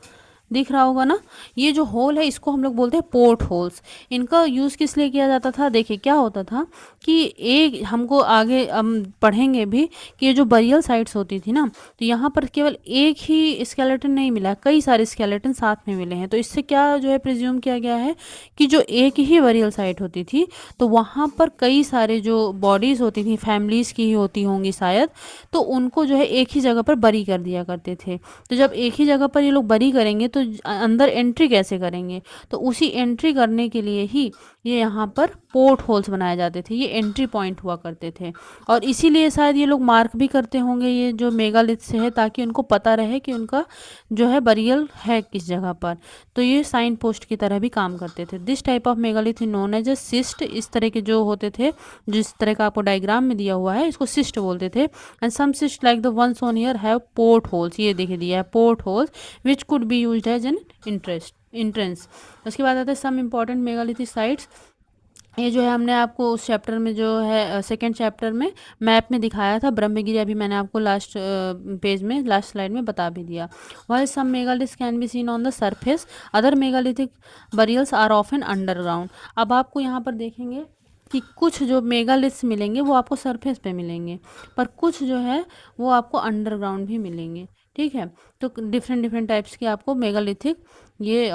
दिख रहा होगा ना। ये जो होल है इसको हम लोग बोलते हैं पोर्ट होल्स। इनका यूज़ किस लिए किया जाता था, देखिए क्या होता था कि एक हमको आगे हम पढ़ेंगे भी कि ये जो बरियल साइट्स होती थी ना, तो यहाँ पर केवल एक ही स्केलेटन नहीं मिला, कई सारे स्केलेटन साथ में मिले हैं। तो इससे क्या जो है प्रिज्यूम किया गया है कि जो एक ही बरियल साइट होती थी तो वहाँ पर कई सारे जो बॉडीज़ होती थी, फैमिलीज़ की ही होती होंगी शायद, तो उनको जो है एक ही जगह पर बरी कर दिया करते थे। तो जब एक ही जगह पर ये लोग बरी करेंगे तो अंदर एंट्री कैसे करेंगे, तो उसी एंट्री करने के लिए ही ये यहाँ पर पोर्ट होल्स बनाए जाते थे, ये एंट्री पॉइंट हुआ करते थे। और इसीलिए शायद ये लोग मार्क भी करते होंगे ये जो मेगालिथ से है, ताकि उनको पता रहे कि उनका जो है बरियल है किस जगह पर। तो ये साइन पोस्ट की तरह भी काम करते थे। This type of megalith known as a cist. इस तरह के जो होते थे, जिस तरह का आपको डायग्राम में दिया हुआ है, इसको सिस्ट बोलते थे। And some cist like the ones on here have port holes, ये देखिए दिया है port holes which could be used as an entrance. उसके बाद आता है सम इम्पॉर्टेंट मेगालिथिक साइट्स। ये जो है हमने आपको उस चैप्टर में जो है सेकंड चैप्टर में मैप में दिखाया था ब्रह्मगिरी, अभी मैंने आपको लास्ट पेज में, लास्ट स्लाइड में बता भी दिया। While some megaliths can be seen on the surface, other megalithic burials are often underground. अब आपको यहाँ पर देखेंगे कि कुछ जो मेगालिथ्स मिलेंगे वो आपको सरफेस पे मिलेंगे, पर कुछ जो है वो आपको अंडरग्राउंड भी मिलेंगे, ठीक है। तो डिफरेंट डिफरेंट टाइप्स के आपको मेगालिथिक ये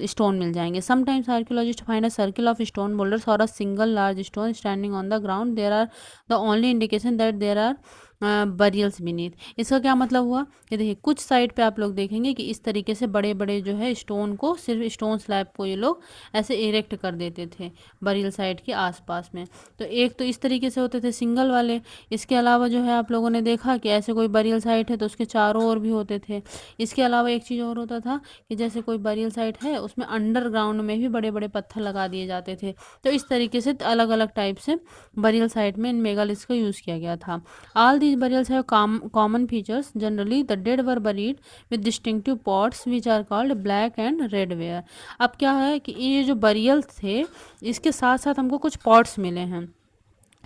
स्टोन मिल जाएंगे। Sometimes archaeologists find a circle of stone boulders और a single large stone standing on the ground, there are the only indication that there are burials beneath. इसका क्या मतलब हुआ, ये देखिए कुछ साइड पे आप लोग देखेंगे कि इस तरीके से बड़े बड़े जो है स्टोन को, सिर्फ स्टोन स्लैब को ये लोग ऐसे इरेक्ट कर देते थे बरियल साइट के आसपास में। तो एक तो इस तरीके से होते थे सिंगल वाले, इसके अलावा जो है आप लोगों ने देखा कि ऐसे कोई बरियल साइट है तो उसके चारों ओर भी होते थे। इसके अलावा एक चीज़ और होता था कि जैसे कोई बरियल साइट है उसमें अंडरग्राउंड में भी बड़े बड़े पत्थर लगा दिए जाते थे। तो इस तरीके से अलग अलग टाइप से बरियल साइट में इन मेगालिथ्स का यूज़ किया गया था। All these burials have common features. Generally, the dead were buried with distinctive pots which are called black and red ware. अब क्या है कि ये जो बरियल थे इसके साथ साथ हमको कुछ पॉट्स मिले हैं,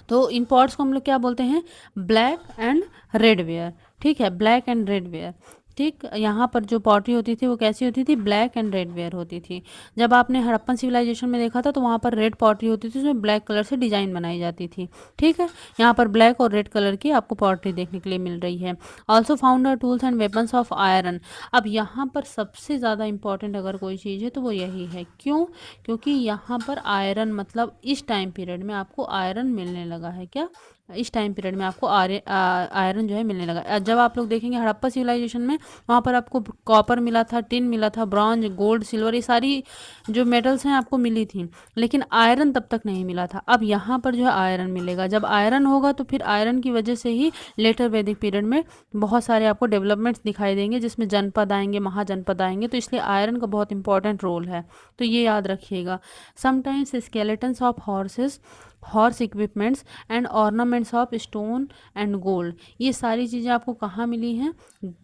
तो इन पॉट्स को हम लोग क्या बोलते हैं, ब्लैक एंड रेड वेयर, ठीक है, ब्लैक एंड रेड वेयर, ठीक। यहाँ पर जो पॉटरी होती थी वो कैसी होती थी, ब्लैक एंड रेड वेयर होती थी। जब आपने हड़प्पन सिविलाइजेशन में देखा था तो वहाँ पर रेड पॉटरी होती थी, उसमें ब्लैक कलर से डिजाइन बनाई जाती थी, ठीक है। यहाँ पर ब्लैक और रेड कलर की आपको पॉटरी देखने के लिए मिल रही है। Also found are tools and weapons of iron. अब यहाँ पर सबसे ज़्यादा इंपॉर्टेंट अगर कोई चीज़ है तो वो यही है, क्यों, क्योंकि यहाँ पर आयरन मतलब इस टाइम पीरियड में आपको आयरन मिलने लगा है। क्या, इस टाइम पीरियड में आपको आयरन जो है मिलने लगा। जब आप लोग देखेंगे हड़प्पा सिविलाइजेशन में, वहाँ पर आपको कॉपर मिला था, टिन मिला था, ब्रॉन्ज, गोल्ड, सिल्वर, ये सारी जो मेटल्स हैं आपको मिली थी, लेकिन आयरन तब तक नहीं मिला था। अब यहाँ पर जो है आयरन मिलेगा। जब आयरन होगा तो फिर आयरन की वजह से ही लेटर वैदिक पीरियड में बहुत सारे आपको डेवलपमेंट्स दिखाई देंगे, जिसमें जनपद आएंगे, महाजनपद आएंगे। तो इसलिए आयरन का बहुत इंपॉर्टेंट रोल है, तो ये याद रखिएगा। Sometimes skeletons of horses, horse equipments and ornaments of stone and gold, ये सारी चीज़ें आपको कहाँ मिली हैं,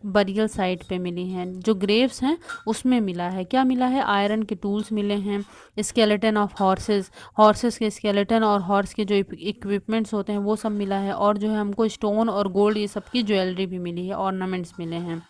बरियल साइट पे मिली हैं। जो ग्रेव्स हैं उसमें मिला है, क्या मिला है, आयरन के टूल्स मिले हैं, स्केलेटन ऑफ हॉर्सेस, हॉर्सेस के स्केलेटन और हॉर्स के जो इक्विपमेंट्स होते हैं वो सब मिला है, और जो है हमको स्टोन और गोल्ड ये सब की ज्वेलरी भी मिली है, ऑर्नामेंट्स मिले हैं।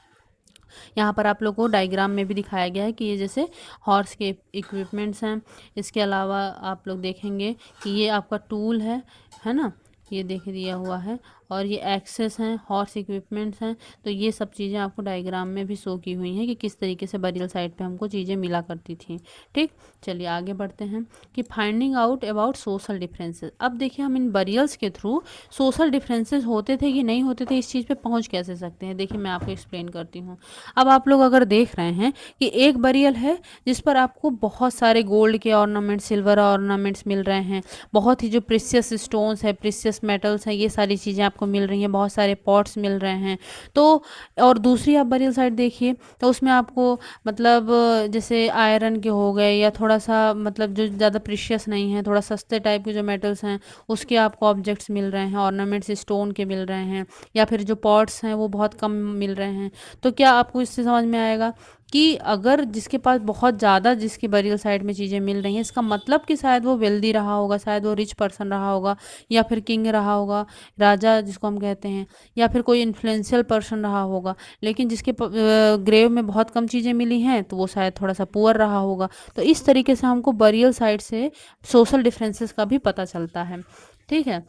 यहाँ पर आप लोगों को डायग्राम में भी दिखाया गया है कि ये जैसे हॉर्स के इक्विपमेंट्स हैं। इसके अलावा आप लोग देखेंगे कि ये आपका टूल है ना, ये देख दिया हुआ है, और ये एक्सेस हैं, हॉर्स इक्विपमेंट्स हैं। तो ये सब चीज़ें आपको डायग्राम में भी शो की हुई हैं कि किस तरीके से बरियल साइट पे हमको चीज़ें मिला करती थी। ठीक, चलिए आगे बढ़ते हैं कि finding out about social differences. अब देखिए हम इन बरियल्स के थ्रू सोशल डिफरेंसेस होते थे कि नहीं होते थे, इस चीज़ पे पहुंच कैसे सकते हैं। देखिए मैं आपको एक्सप्लेन करती हूँ। अब आप लोग अगर देख रहे हैं कि एक बरियल है जिस पर आपको बहुत सारे गोल्ड के ऑर्नामेंट्स, सिल्वर ऑर्नामेंट्स मिल रहे हैं, बहुत ही जो प्रीशियस स्टोन्स है, प्रीशियस मेटल्स हैं, ये सारी चीज़ें आपको मिल रही हैं, बहुत सारे पॉट्स मिल रहे हैं। तो और दूसरी आप बरियल साइड देखिए तो उसमें आपको मतलब जैसे आयरन के हो गए, या थोड़ा सा मतलब जो ज़्यादा प्रीशियस नहीं है, थोड़ा सस्ते टाइप के जो मेटल्स हैं उसके आपको ऑब्जेक्ट्स मिल रहे हैं, ऑर्नामेंट्स स्टोन के मिल रहे हैं, या फिर जो पॉट्स हैं वो बहुत कम मिल रहे हैं। तो क्या आपको इससे समझ में आएगा कि अगर जिसके पास बहुत ज़्यादा जिसकी बरियल साइड में चीज़ें मिल रही हैं, इसका मतलब कि शायद वो वेल्दी रहा होगा, शायद वो रिच पर्सन रहा होगा, या फिर किंग रहा होगा, राजा जिसको हम कहते हैं, या फिर कोई इन्फ्लुएंशियल पर्सन रहा होगा। लेकिन जिसके ग्रेव में बहुत कम चीज़ें मिली हैं तो वो शायद थोड़ा सा पुअर रहा होगा। तो इस तरीके से हमको बरियल साइड से सोशल डिफरेंसेस का भी पता चलता है। ठीक है,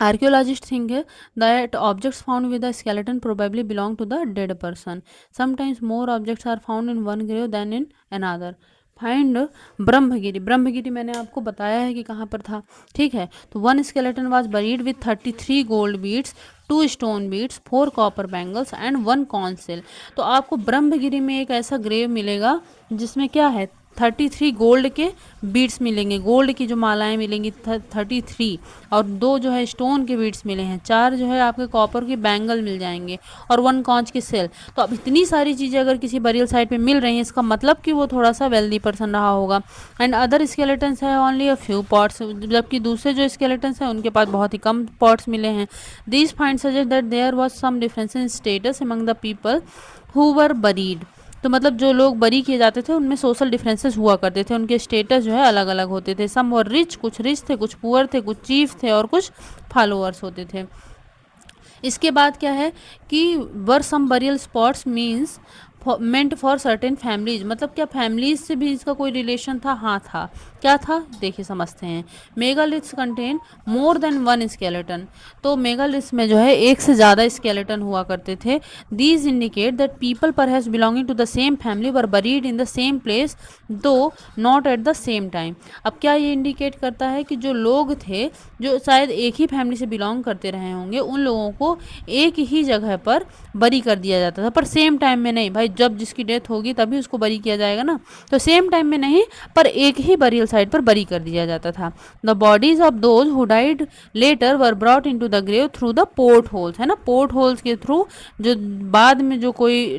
archaeologists think that objects found with the skeleton probably belong to the dead person. Sometimes more objects are found in one grave than in another. Find Brahmagiri. Brahmagiri मैंने आपको बताया है कि कहाँ पर था। ठीक है, तो one skeleton was buried with 33 gold beads, 2 stone beads, 4 copper bangles and 1 council. तो आपको ब्रह्मगिरी में एक ऐसा ग्रेव मिलेगा जिसमें क्या है, 33 गोल्ड के बीड्स मिलेंगे, गोल्ड की जो मालाएं मिलेंगी 33, और 2 जो है स्टोन के बीड्स मिले हैं, 4 जो है आपके कॉपर के बैंगल मिल जाएंगे, और 1 कांच की सेल। तो अब इतनी सारी चीज़ें अगर किसी बरियल साइट पे मिल रही हैं, इसका मतलब कि वो थोड़ा सा वेल्दी पर्सन रहा होगा। एंड अदर स्केलेटन्स है ओनली अ फ्यू पॉट्स, जबकि दूसरे जो स्केलेटन्स हैं उनके पास बहुत ही कम पॉट्स मिले हैं। These find suggest that there was some difference in status among the people who were buried. तो मतलब जो लोग बरी किए जाते थे उनमें सोशल डिफरेंसेस हुआ करते थे, उनके स्टेटस जो है अलग अलग होते थे। सम वर रिच, कुछ रिच थे, कुछ पुअर थे, कुछ चीफ थे, और कुछ फॉलोअर्स होते थे। इसके बाद क्या है कि were some burial spots means meant for certain families. मतलब क्या फैमिलीज से भी इसका कोई रिलेशन था? हाँ था। क्या था देखिए समझते हैं। Megaliths contain more than 1 skeleton. तो मेगालिथ्स में जो है एक से ज़्यादा स्केलेटन हुआ करते थे। These indicate that people perhaps belonging to the same family were buried in the same place though not at the same time. अब क्या ये इंडिकेट करता है कि जो लोग थे जो शायद एक ही फैमिली से बिलोंग करते रहे होंगे, उन लोगों को एक ही जगह पर बरी कर दिया जाता था, पर सेम टाइम में नहीं। भाई जब जिसकी डेथ होगी तभी उसको बरी किया जाएगा ना, तो सेम टाइम में नहीं, पर एक ही बरियल साइट पर बरी कर दिया जाता था। The bodies of those who died later were brought into the grave through the port holes, है ना, पोर्ट होल्स के थ्रू। जो बाद में जो कोई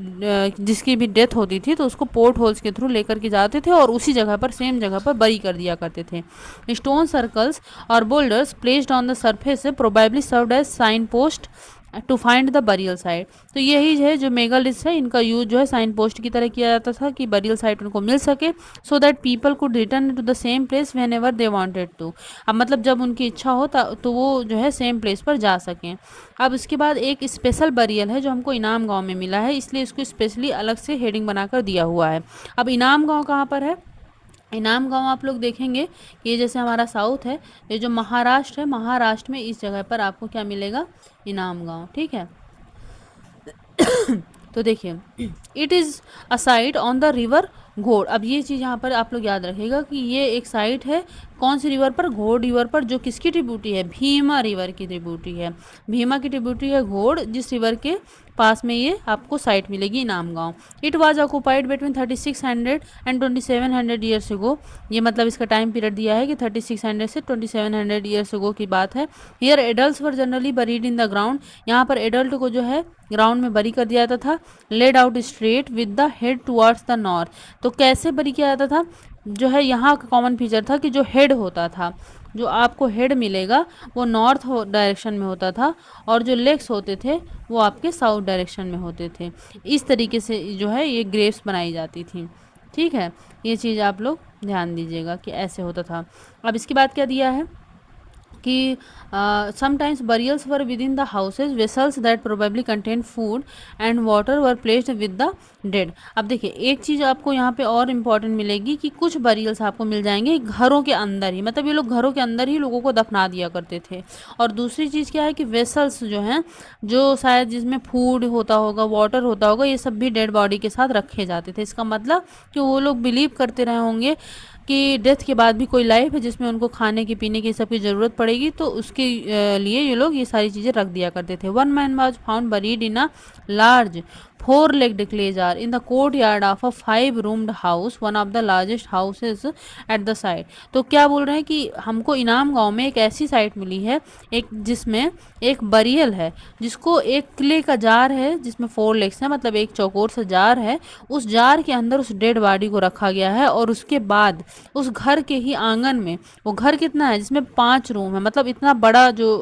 जिसकी भी डेथ होती थी तो उसको पोर्ट होल्स के थ्रू लेकर के जाते थे और उसी जगह पर, सेम जगह पर बरी कर दिया करते थे। स्टोन सर्कल्स और boulders placed on the surface probably served as sign post to find the burial site. तो यही है जो मेगालिथ्स है, इनका यूज जो है साइन पोस्ट की तरह किया जाता था कि बरियल साइट उनको मिल सके, so that people could return to the same place whenever they wanted to. अब मतलब जब उनकी इच्छा हो तो वो जो है सेम प्लेस पर जा सकें। अब इसके बाद एक स्पेशल बरियल है जो हमको इनाम गांव में मिला है, इसलिए इसको स्पेशली अलग से हेडिंग बनाकर दिया हुआ है। अब इनाम गांव कहाँ पर है? इनाम गांव आप लोग देखेंगे कि ये जैसे हमारा साउथ है, ये जो महाराष्ट्र है, महाराष्ट्र में इस जगह पर आपको क्या मिलेगा? इनाम गांव। ठीक है, तो देखिए it is a site on the river घोड़। अब ये चीज़ यहाँ पर आप लोग याद रखिएगा कि ये एक साइट है कौन सी रिवर पर? घोड़ रिवर पर, जो किसकी ट्रिब्यूटी है? भीमा रिवर की ट्रिब्यूटी है। भीमा की ट्रिब्यूटी है घोड़, जिस रिवर के पास में ये आपको साइट मिलेगी इनाम गांव। It was occupied between 3600 and 2700 years ago. ये मतलब इसका टाइम पीरियड दिया है कि 3600 से 2700 ईयर्स अगो की बात है। Here adults were generally buried in the ground. यहाँ पर एडल्ट को जो है ग्राउंड में बरी कर दिया जाता था। Laid out straight with the head towards the north. तो कैसे बरी किया जाता था? जो है यहाँ का कॉमन फीचर था कि जो हेड होता था, जो आपको हेड मिलेगा वो नॉर्थ डायरेक्शन में होता था, और जो लेग्स होते थे वो आपके साउथ डायरेक्शन में होते थे। इस तरीके से जो है ये ग्रेव्स बनाई जाती थी। ठीक है, ये चीज़ आप लोग ध्यान दीजिएगा कि ऐसे होता था। अब इसके बाद क्या दिया है कि sometimes burials were with in the houses, vessels that probably contain food and water were placed with the dead. अब देखिए एक चीज़ आपको यहाँ पे और इम्पॉर्टेंट मिलेगी कि कुछ बरियल्स आपको मिल जाएंगे घरों के अंदर ही, मतलब ये लोग घरों के अंदर ही लोगों को दफना दिया करते थे। और दूसरी चीज़ क्या है कि वेसल्स जो हैं, जो शायद जिसमें फूड होता होगा, वाटर होता होगा, ये सब भी डेड बॉडी के साथ रखे जाते थे। इसका मतलब कि वो लोग बिलीव करते रहे होंगे कि डेथ के बाद भी कोई लाइफ है जिसमें उनको खाने की पीने की सब की ज़रूरत पड़ेगी, तो उसके लिए ये लोग ये सारी चीज़ें रख दिया करते थे। One man was found buried in a large 4-legged clay jar in the courtyard of a 5-roomed house, one of the largest houses at the site। तो क्या बोल रहे हैं कि हमको इनाम गांव में एक ऐसी साइट मिली है, एक जिसमें एक बरियल है, जिसको एक क्ले का जार है जिसमें 4 लेग्स है, मतलब एक चौकोर सा जार है, उस जार के अंदर उस डेड बॉडी को रखा गया है। और उसके बाद उस घर के ही आंगन में, वो घर कितना है जिसमें 5 रूम है, मतलब इतना बड़ा जो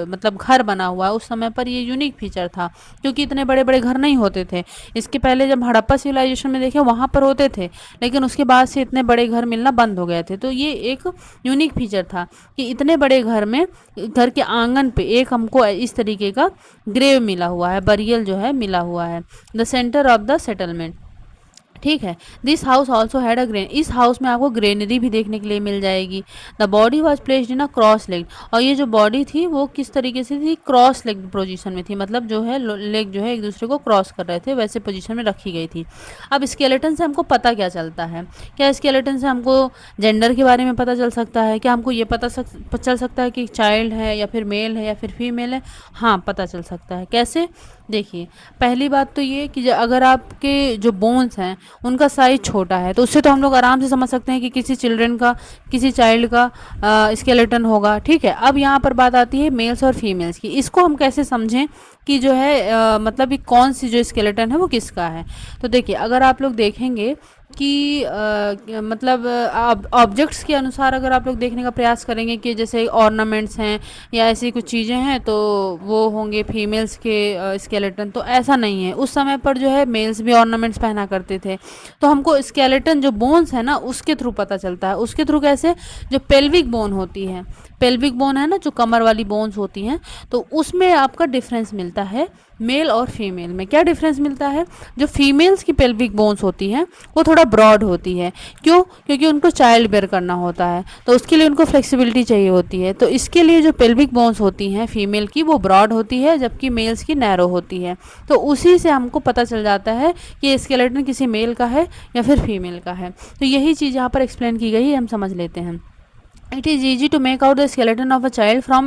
मतलब घर बना हुआ है। उस समय पर ये यूनिक फीचर था क्योंकि इतने बड़े बड़े घर नहीं होते थे। इसके पहले जब हड़प्पा सिविलाइजेशन में देखे वहाँ पर होते थे, लेकिन उसके बाद से इतने बड़े घर मिलना बंद हो गए थे। तो ये एक यूनिक फीचर था कि इतने बड़े घर में, घर के आंगन पे एक हमको इस तरीके का ग्रेव मिला हुआ है, बरियल जो है मिला हुआ है, the centre of the settlement. ठीक है। This house also had a grain, इस हाउस में आपको ग्रेनरी भी देखने के लिए मिल जाएगी। The body was placed in a cross leg, और ये जो बॉडी थी वो किस तरीके से थी, क्रॉस लेग पोजीशन में थी, मतलब जो है लेग जो है एक दूसरे को क्रॉस कर रहे थे, वैसे पोजीशन में रखी गई थी। अब स्केलेटन से हमको पता क्या चलता है, क्या स्केलेटन से हमको जेंडर के बारे में पता चल सकता है, क्या हमको ये चल सकता है कि चाइल्ड है या फिर मेल है या फिर फीमेल है? हाँ, पता चल सकता है। कैसे? देखिए, पहली बात तो ये कि अगर आपके जो बोन्स हैं उनका साइज छोटा है तो उससे तो हम लोग आराम से समझ सकते हैं कि किसी चिल्ड्रन का, किसी चाइल्ड का स्केलेटन होगा। ठीक है। अब यहाँ पर बात आती है मेल्स और फीमेल्स की। इसको हम कैसे समझें कि जो है मतलब ये कौन सी जो स्केलेटन है वो किसका है? तो देखिए, अगर आप लोग देखेंगे कि मतलब ऑब्जेक्ट्स के अनुसार अगर आप लोग देखने का प्रयास करेंगे कि जैसे ऑर्नामेंट्स हैं या ऐसी कुछ चीज़ें हैं तो वो होंगे फीमेल्स के स्केलेटन, तो ऐसा नहीं है। उस समय पर जो है मेल्स भी ऑर्नामेंट्स पहना करते थे। तो हमको स्केलेटन जो बोन्स है ना उसके थ्रू पता चलता है। उसके थ्रू कैसे? जो पेल्विक बोन होती है, पेल्विक बोन है ना, जो कमर वाली बोन्स होती हैं, तो उसमें आपका डिफरेंस मिलता है मेल और फीमेल में। क्या डिफरेंस मिलता है? जो फीमेल्स की पेल्विक बोन्स होती हैं वो थोड़ा ब्रॉड होती है। क्यों? क्योंकि उनको चाइल्ड बेयर करना होता है, तो उसके लिए उनको फ्लेक्सिबिलिटी चाहिए होती है। तो इसके लिए जो पेल्विक बोन्स होती हैं फीमेल की वो ब्रॉड होती है, जबकि मेल्स की नैरो होती है। तो उसी से हमको पता चल जाता है कि स्केलेटन किसी मेल का है या फिर फीमेल का है। तो यही चीज़ यहाँ पर एक्सप्लेन की गई है, हम समझ लेते हैं। It is easy to make out the skeleton of a child from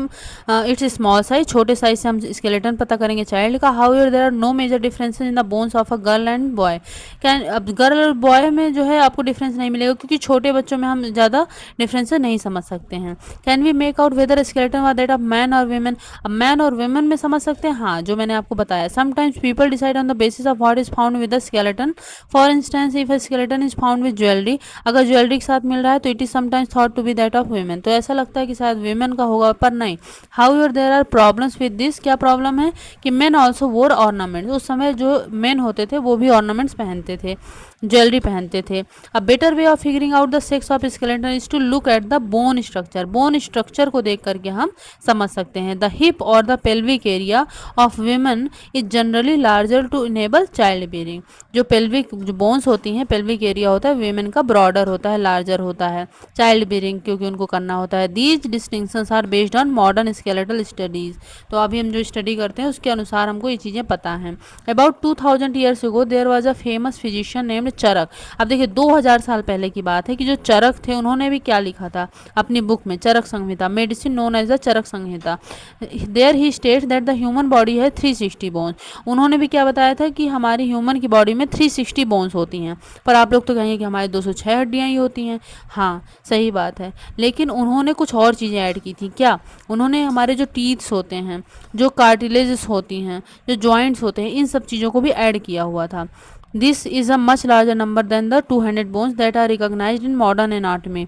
its small size, छोटे साइज से हम स्केलेटन पता करेंगे चाइल्ड का। However there are no major differences in the bones of a girl and boy. Can, अब गर्ल और बॉय में जो है आपको डिफरेंस नहीं मिलेगा क्योंकि छोटे बच्चों में हम ज़्यादा डिफरेंसेस नहीं समझ सकते हैं। Can we make out whether skeleton were that of man और वीमेन? अब मैन और वीमेन में समझ सकते हैं, हाँ, जो मैंने आपको बताया। Sometimes people decide on the basis of what is found with the skeleton. For instance, if a skeleton is found with jewellery, अगर ज्वेलरी के साथ मिल रहा है तो it is sometimes thought to be that of women, तो ऐसा लगता है कि शायद वीमेन का होगा, पर नहीं। However there are problems with this, क्या प्रॉब्लम है कि मेन ऑल्सो वोर ऑर्नामेंट्स, उस समय जो मेन होते थे वो भी ऑर्नामेंट्स पहनते थे, ज्वेलरी पहनते थे। A better way of figuring out the sex of skeleton is to look at the bone structure, bone structure को देख करके हम समझ सकते हैं। द हिप और the pelvic area of women is generally larger to enable child bearing, जो पेल्विक जो बोन्स होती हैं, पेल्विक एरिया होता है वीमेन का ब्रॉडर होता है, लार्जर होता है, चाइल्ड बेयरिंग क्योंकि उनको करना होता है। These distinctions are based on modern skeletal studies, तो अभी हम जो स्टडी करते हैं उसके अनुसार हमको ये चीज़ें पता हैं। About 2000 years ago there was a famous physician named Charaka. अब देखिए 2000 साल पहले की बात है कि जो चरक थे उन्होंने भी क्या लिखा था अपनी बुक में, Charaka Samhita, medicine known as the Charaka Samhita. There he state that the human body has 360 bones. उन्होंने भी क्या बताया था कि हमारी ह्यूमन की बॉडी में 360 बोन्स होती हैं। पर आप लोग तो कहेंगे कि हमारी 206 हड्डियाँ ही होती हैं। हाँ, सही बात है, लेकिन उन्होंने कुछ और चीज़ें ऐड की थी। क्या? उन्होंने हमारे जो टीथ्स होते हैं, जो कार्टिलेजेस होती हैं, जो जॉइंट्स होते हैं, इन सब चीज़ों को भी ऐड किया हुआ था। This is a much larger number than the 200 bones that are recognized in modern anatomy.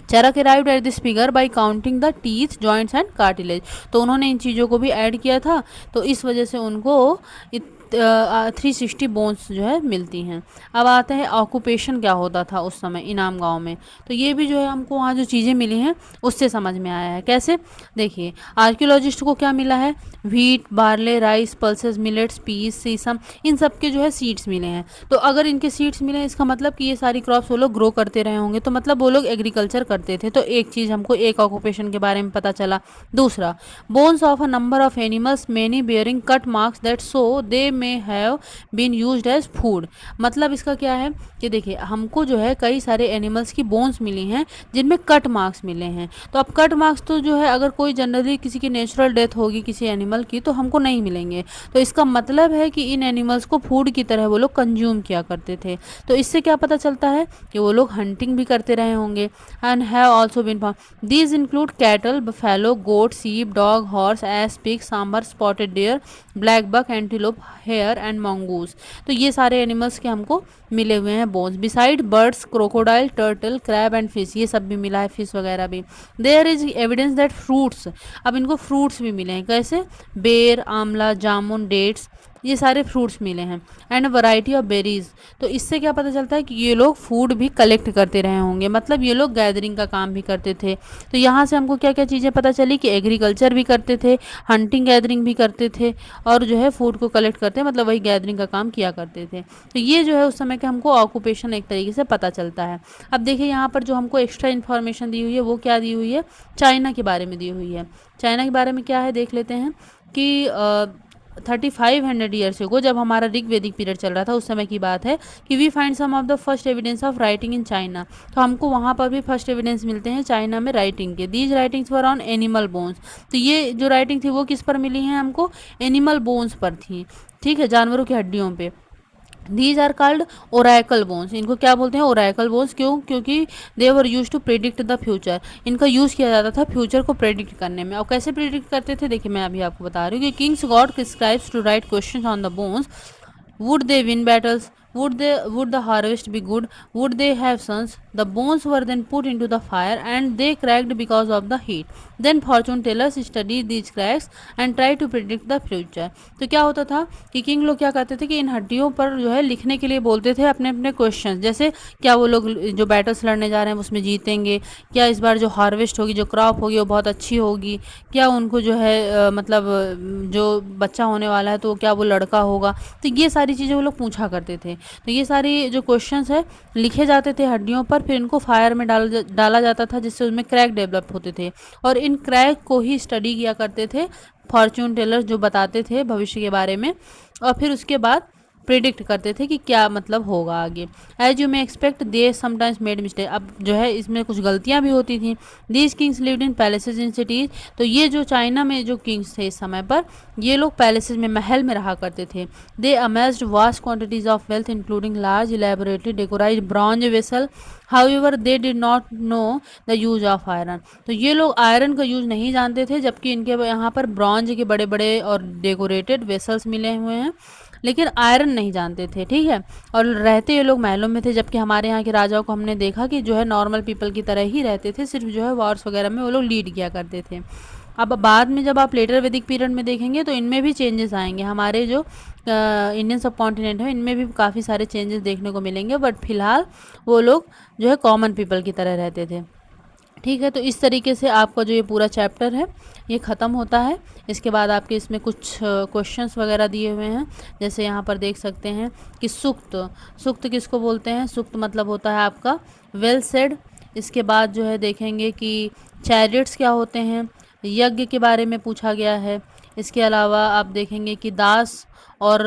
Charaka arrived at this figure by counting the teeth, joints and cartilage. तो उन्होंने इन चीज़ों को भी ऐड किया था, तो इस वजह से उनको 360 बोन्स जो है मिलती हैं। अब आते हैं ऑक्यूपेशन क्या होता था उस समय इनाम गांव में। तो ये भी जो है हमको वहाँ जो चीज़ें मिली हैं उससे समझ में आया है। कैसे? देखिए, आर्कियोलॉजिस्ट को क्या मिला है? Wheat, barley, rice, pulses, millets, peas, sesame, इन सब के जो है सीड्स मिले हैं। तो अगर इनके सीड्स मिले हैं, इसका मतलब कि ये सारी क्रॉप्स वो लोग ग्रो करते रहे होंगे, तो मतलब वो लोग एग्रीकल्चर करते थे। तो एक चीज़ हमको एक ऑक्यूपेशन के बारे में पता चला। दूसरा, bones of a number of animals many bearing cut marks that so they may have been used as food. मतलब इसका क्या है कि देखिए, हमको जो है कई सारे एनिमल्स की बोन्स मिली हैं जिनमें कट मार्क्स मिले हैं। तो अब कट मार्क्स तो जो है अगर कोई जनरली किसी की नेचुरल डेथ होगी किसी एनिमल की तो हमको नहीं मिलेंगे। तो इसका मतलब है कि इन एनिमल्स को फूड की तरह वो लोग कंज्यूम किया करते थे। तो इससे क्या पता चलता है कि वो लोग हंटिंग भी करते रहे होंगे। And have also been found these include cattle, buffalo, goat, sheep, dog, horse, ass, pig, sambar, spotted deer, blackbuck, antelope, hare and mongoose. तो ये सारे एनिमल्स के हमको मिले हुए हैं bones. Besides birds, crocodile, turtle, crab and fish, ये सब भी मिला है, फिश वगैरह भी। There is evidence that fruits, अब इनको फ्रूट्स भी मिले हैं। कैसे? बेर, आंवला, जामुन, डेट्स, ये सारे फ्रूट्स मिले हैं। And variety of berries. तो इससे क्या पता चलता है कि ये लोग फूड भी कलेक्ट करते रहे होंगे, मतलब ये लोग गैदरिंग का काम भी करते थे। तो यहाँ से हमको क्या क्या चीज़ें पता चली कि एग्रीकल्चर भी करते थे, हंटिंग गैदरिंग भी करते थे, और जो है फूड को कलेक्ट करते, मतलब वही गैदरिंग का काम किया करते थे। तो ये जो है उस समय के हमको ऑक्यूपेशन एक तरीके से पता चलता है। अब देखिए, यहाँ पर जो हमको एक्स्ट्रा इन्फॉर्मेशन दी हुई है वो क्या दी हुई है? चाइना के बारे में दी हुई है। चाइना के बारे में क्या है देख लेते हैं कि 3500 ईयर्स को, जब हमारा ऋग्वेदिक पीरियड चल रहा था उस समय की बात है, कि we find some of the first evidence of writing in China. तो हमको वहाँ पर भी फर्स्ट एविडेंस मिलते हैं चाइना में राइटिंग के। These writings were on animal bones. तो ये जो राइटिंग थी वो किस पर मिली हैं हमको? एनिमल बोन्स पर थी, ठीक है, जानवरों की हड्डियों पे। These are called oracle bones. इनको क्या बोलते हैं? Oracle bones. क्यों? क्योंकि they were use to predict the future. इनका यूज़ किया जाता था फ्यूचर को प्रेडिक्ट करने में। और कैसे प्रिडिक्ट करते थे? देखिए, मैं अभी आपको बता रही हूँ कि kings god prescribes to write questions on the bones. Would they win battles? Would the harvest be good? Would they have sons? The bones were then put into the fire and they cracked because of the heat. Then fortune tellers studied these cracks and tried to predict the future. तो क्या होता था कि किंग लोग क्या करते थे कि इन हड्डियों पर जो है लिखने के लिए बोलते थे अपने अपने क्वेश्चन। जैसे क्या वो लोग जो बैटल्स लड़ने जा रहे हैं उसमें जीतेंगे, क्या इस बार जो हार्वेस्ट होगी, जो क्रॉप होगी वो बहुत अच्छी होगी, क्या उनको जो है मतलब जो बच्चा होने वाला है तो क्या वो लड़का होगा। तो ये सारी चीज़ें वो लोग पूछा करते थे। तो ये सारी जो क्वेश्चंस है लिखे जाते थे हड्डियों पर, फिर इनको फायर में डाला जाता था जिससे उसमें क्रैक डेवलप होते थे, और इन क्रैक को ही स्टडी किया करते थे फॉर्च्यून टेलर, जो बताते थे भविष्य के बारे में, और फिर उसके बाद प्रिडिक्ट करते थे कि क्या मतलब होगा आगे। As you may expect they sometimes made mistake. अब जो है इसमें कुछ गलतियां भी होती थी। These kings lived in palaces in cities. तो ये जो चाइना में जो किंग्स थे इस समय पर, ये लोग पैलेसेज में, महल में रहा करते थे। They amassed vast quantities of wealth including large elaborately decorated bronze vessel. However they did not know the use of iron. तो ये लोग आयरन का यूज नहीं जानते थे, जबकि इनके यहाँ पर ब्रॉन्ज के बड़े बड़े और डेकोरेटेड वेसल्स मिले हुए हैं, लेकिन आयरन नहीं जानते थे, ठीक है। और रहते ये लोग महलों में थे, जबकि हमारे यहाँ के राजाओं को हमने देखा कि जो है नॉर्मल पीपल की तरह ही रहते थे, सिर्फ जो है वॉर्स वगैरह में वो लोग लीड किया करते थे। अब बाद में जब आप लेटर वैदिक पीरियड में देखेंगे तो इनमें भी चेंजेस आएंगे। हमारे जो इंडियन सब कॉन्टिनेंट है इनमें भी काफ़ी सारे चेंजेस देखने को मिलेंगे, बट फिलहाल वो लोग जो है कॉमन पीपल की तरह रहते थे, ठीक है। तो इस तरीके से आपका जो ये पूरा चैप्टर है ये ख़त्म होता है। इसके बाद आपके इसमें कुछ क्वेश्चंस वगैरह दिए हुए हैं, जैसे यहाँ पर देख सकते हैं कि सुक्त, सुक्त किसको बोलते हैं? सुक्त मतलब होता है आपका वेल सेड। इसके बाद जो है देखेंगे कि चैरियट्स क्या होते हैं, यज्ञ के बारे में पूछा गया है। इसके अलावा आप देखेंगे कि दास और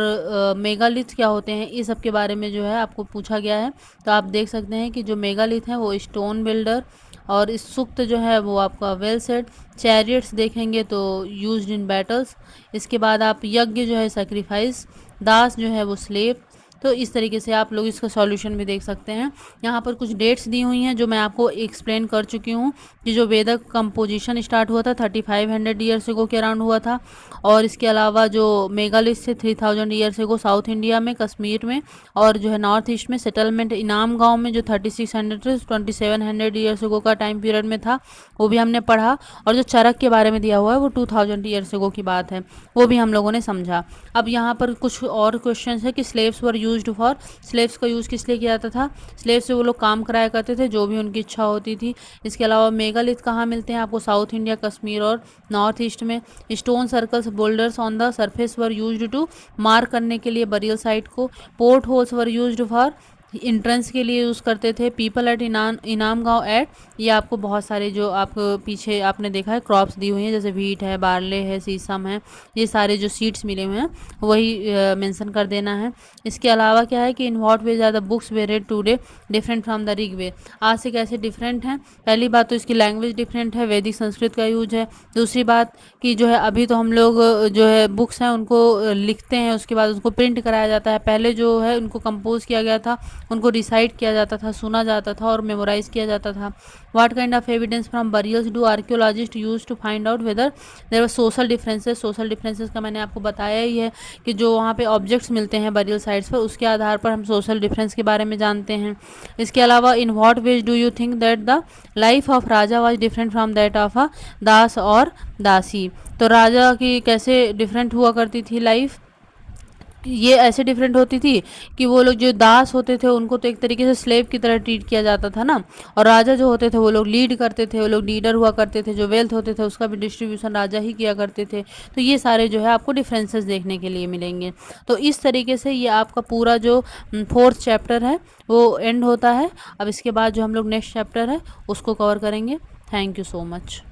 मेगालिथ क्या होते हैं, इस सब के बारे में जो है आपको पूछा गया है। तो आप देख सकते हैं कि जो मेगालिथ है वो स्टोन बिल्डर, और इस सुक्त जो है वो आपका वेल सेट। चैरियट्स देखेंगे तो यूज्ड इन बैटल्स। इसके बाद आप यज्ञ जो है सेक्रीफाइस, दास जो है वो स्लेव। तो इस तरीके से आप लोग इसका सॉल्यूशन भी देख सकते हैं। यहाँ पर कुछ डेट्स दी हुई हैं जो मैं आपको एक्सप्लेन कर चुकी हूँ कि जो वेदक कंपोजिशन स्टार्ट हुआ था 3500 ईयर्स एगो के अराउंड हुआ था, और इसके अलावा जो मेगालिथ थे 3000 ईयर्स एगो साउथ इंडिया में, कश्मीर में, और जो है नॉर्थ ईस्ट में सेटलमेंट इनाम गांव में जो 3600 से 2700 ईयर्स एगो का टाइम पीरियड में था, वो भी हमने पढ़ा। और जो चरक के बारे में दिया हुआ है वो 2000 ईयर्स एगो की बात है, वो भी हम लोगों ने समझा। अब यहाँ पर कुछ और क्वेश्चन है कि slaves were used for, slaves का यूज़ किस लिए किया जाता था? स्लेव्स से वो लोग काम कराया करते थे जो भी उनकी इच्छा होती थी। इसके अलावा मेगालिथ कहाँ मिलते हैं आपको? साउथ इंडिया, कश्मीर और नॉर्थ ईस्ट में। Stone circles, boulders on the surface were used to, mark करने के लिए बरियल साइट को। Port holes were used for, entrance के लिए यूज़ करते थे। पीपल एट इनाम गांव एट, ये आपको बहुत सारे जो आप पीछे आपने देखा है क्रॉप्स दी हुई हैं, जैसे व्हीट है, बार्ले है, सीसम है, ये सारे जो सीड्स मिले हुए हैं वही मेंशन कर देना है। इसके अलावा क्या है कि in what ways are the books we read today different from the Rigveda, आज से कैसे डिफरेंट हैं? पहली बात तो इसकी लैंग्वेज डिफरेंट है, वैदिक संस्कृत का यूज है। दूसरी बात कि जो है अभी तो हम लोग जो है बुक्स हैं उनको लिखते हैं, उसके बाद उसको प्रिंट कराया जाता है। पहले जो है उनको कंपोज किया गया था, उनको रिसाइट किया जाता था, सुना जाता था और मेमोराइज किया जाता था। What kind of evidence from burials do archaeologist use to find out whether there were social differences? Social differences का मैंने आपको बताया ही है कि जो वहाँ पे ऑब्जेक्ट्स मिलते हैं बरियल साइट्स पर, उसके आधार पर हम सोशल डिफरेंस के बारे में जानते हैं। इसके अलावा in what ways do you think that the life of raja was different from that of a dasa or dasi? तो राजा की कैसे डिफरेंट हुआ करती थी लाइफ? ये ऐसे डिफरेंट होती थी कि वो लोग जो दास होते थे उनको तो एक तरीके से स्लेव की तरह ट्रीट किया जाता था ना, और राजा जो होते थे वो लोग लीड करते थे, वो लोग लीडर हुआ करते थे, जो वेल्थ होते थे उसका भी डिस्ट्रीब्यूशन राजा ही किया करते थे। तो ये सारे जो है आपको डिफरेंसेस देखने के लिए मिलेंगे। तो इस तरीके से ये आपका पूरा जो 4th चैप्टर है वो एंड होता है। अब इसके बाद जो हम लोग नेक्स्ट चैप्टर है उसको कवर करेंगे। Thank you so much.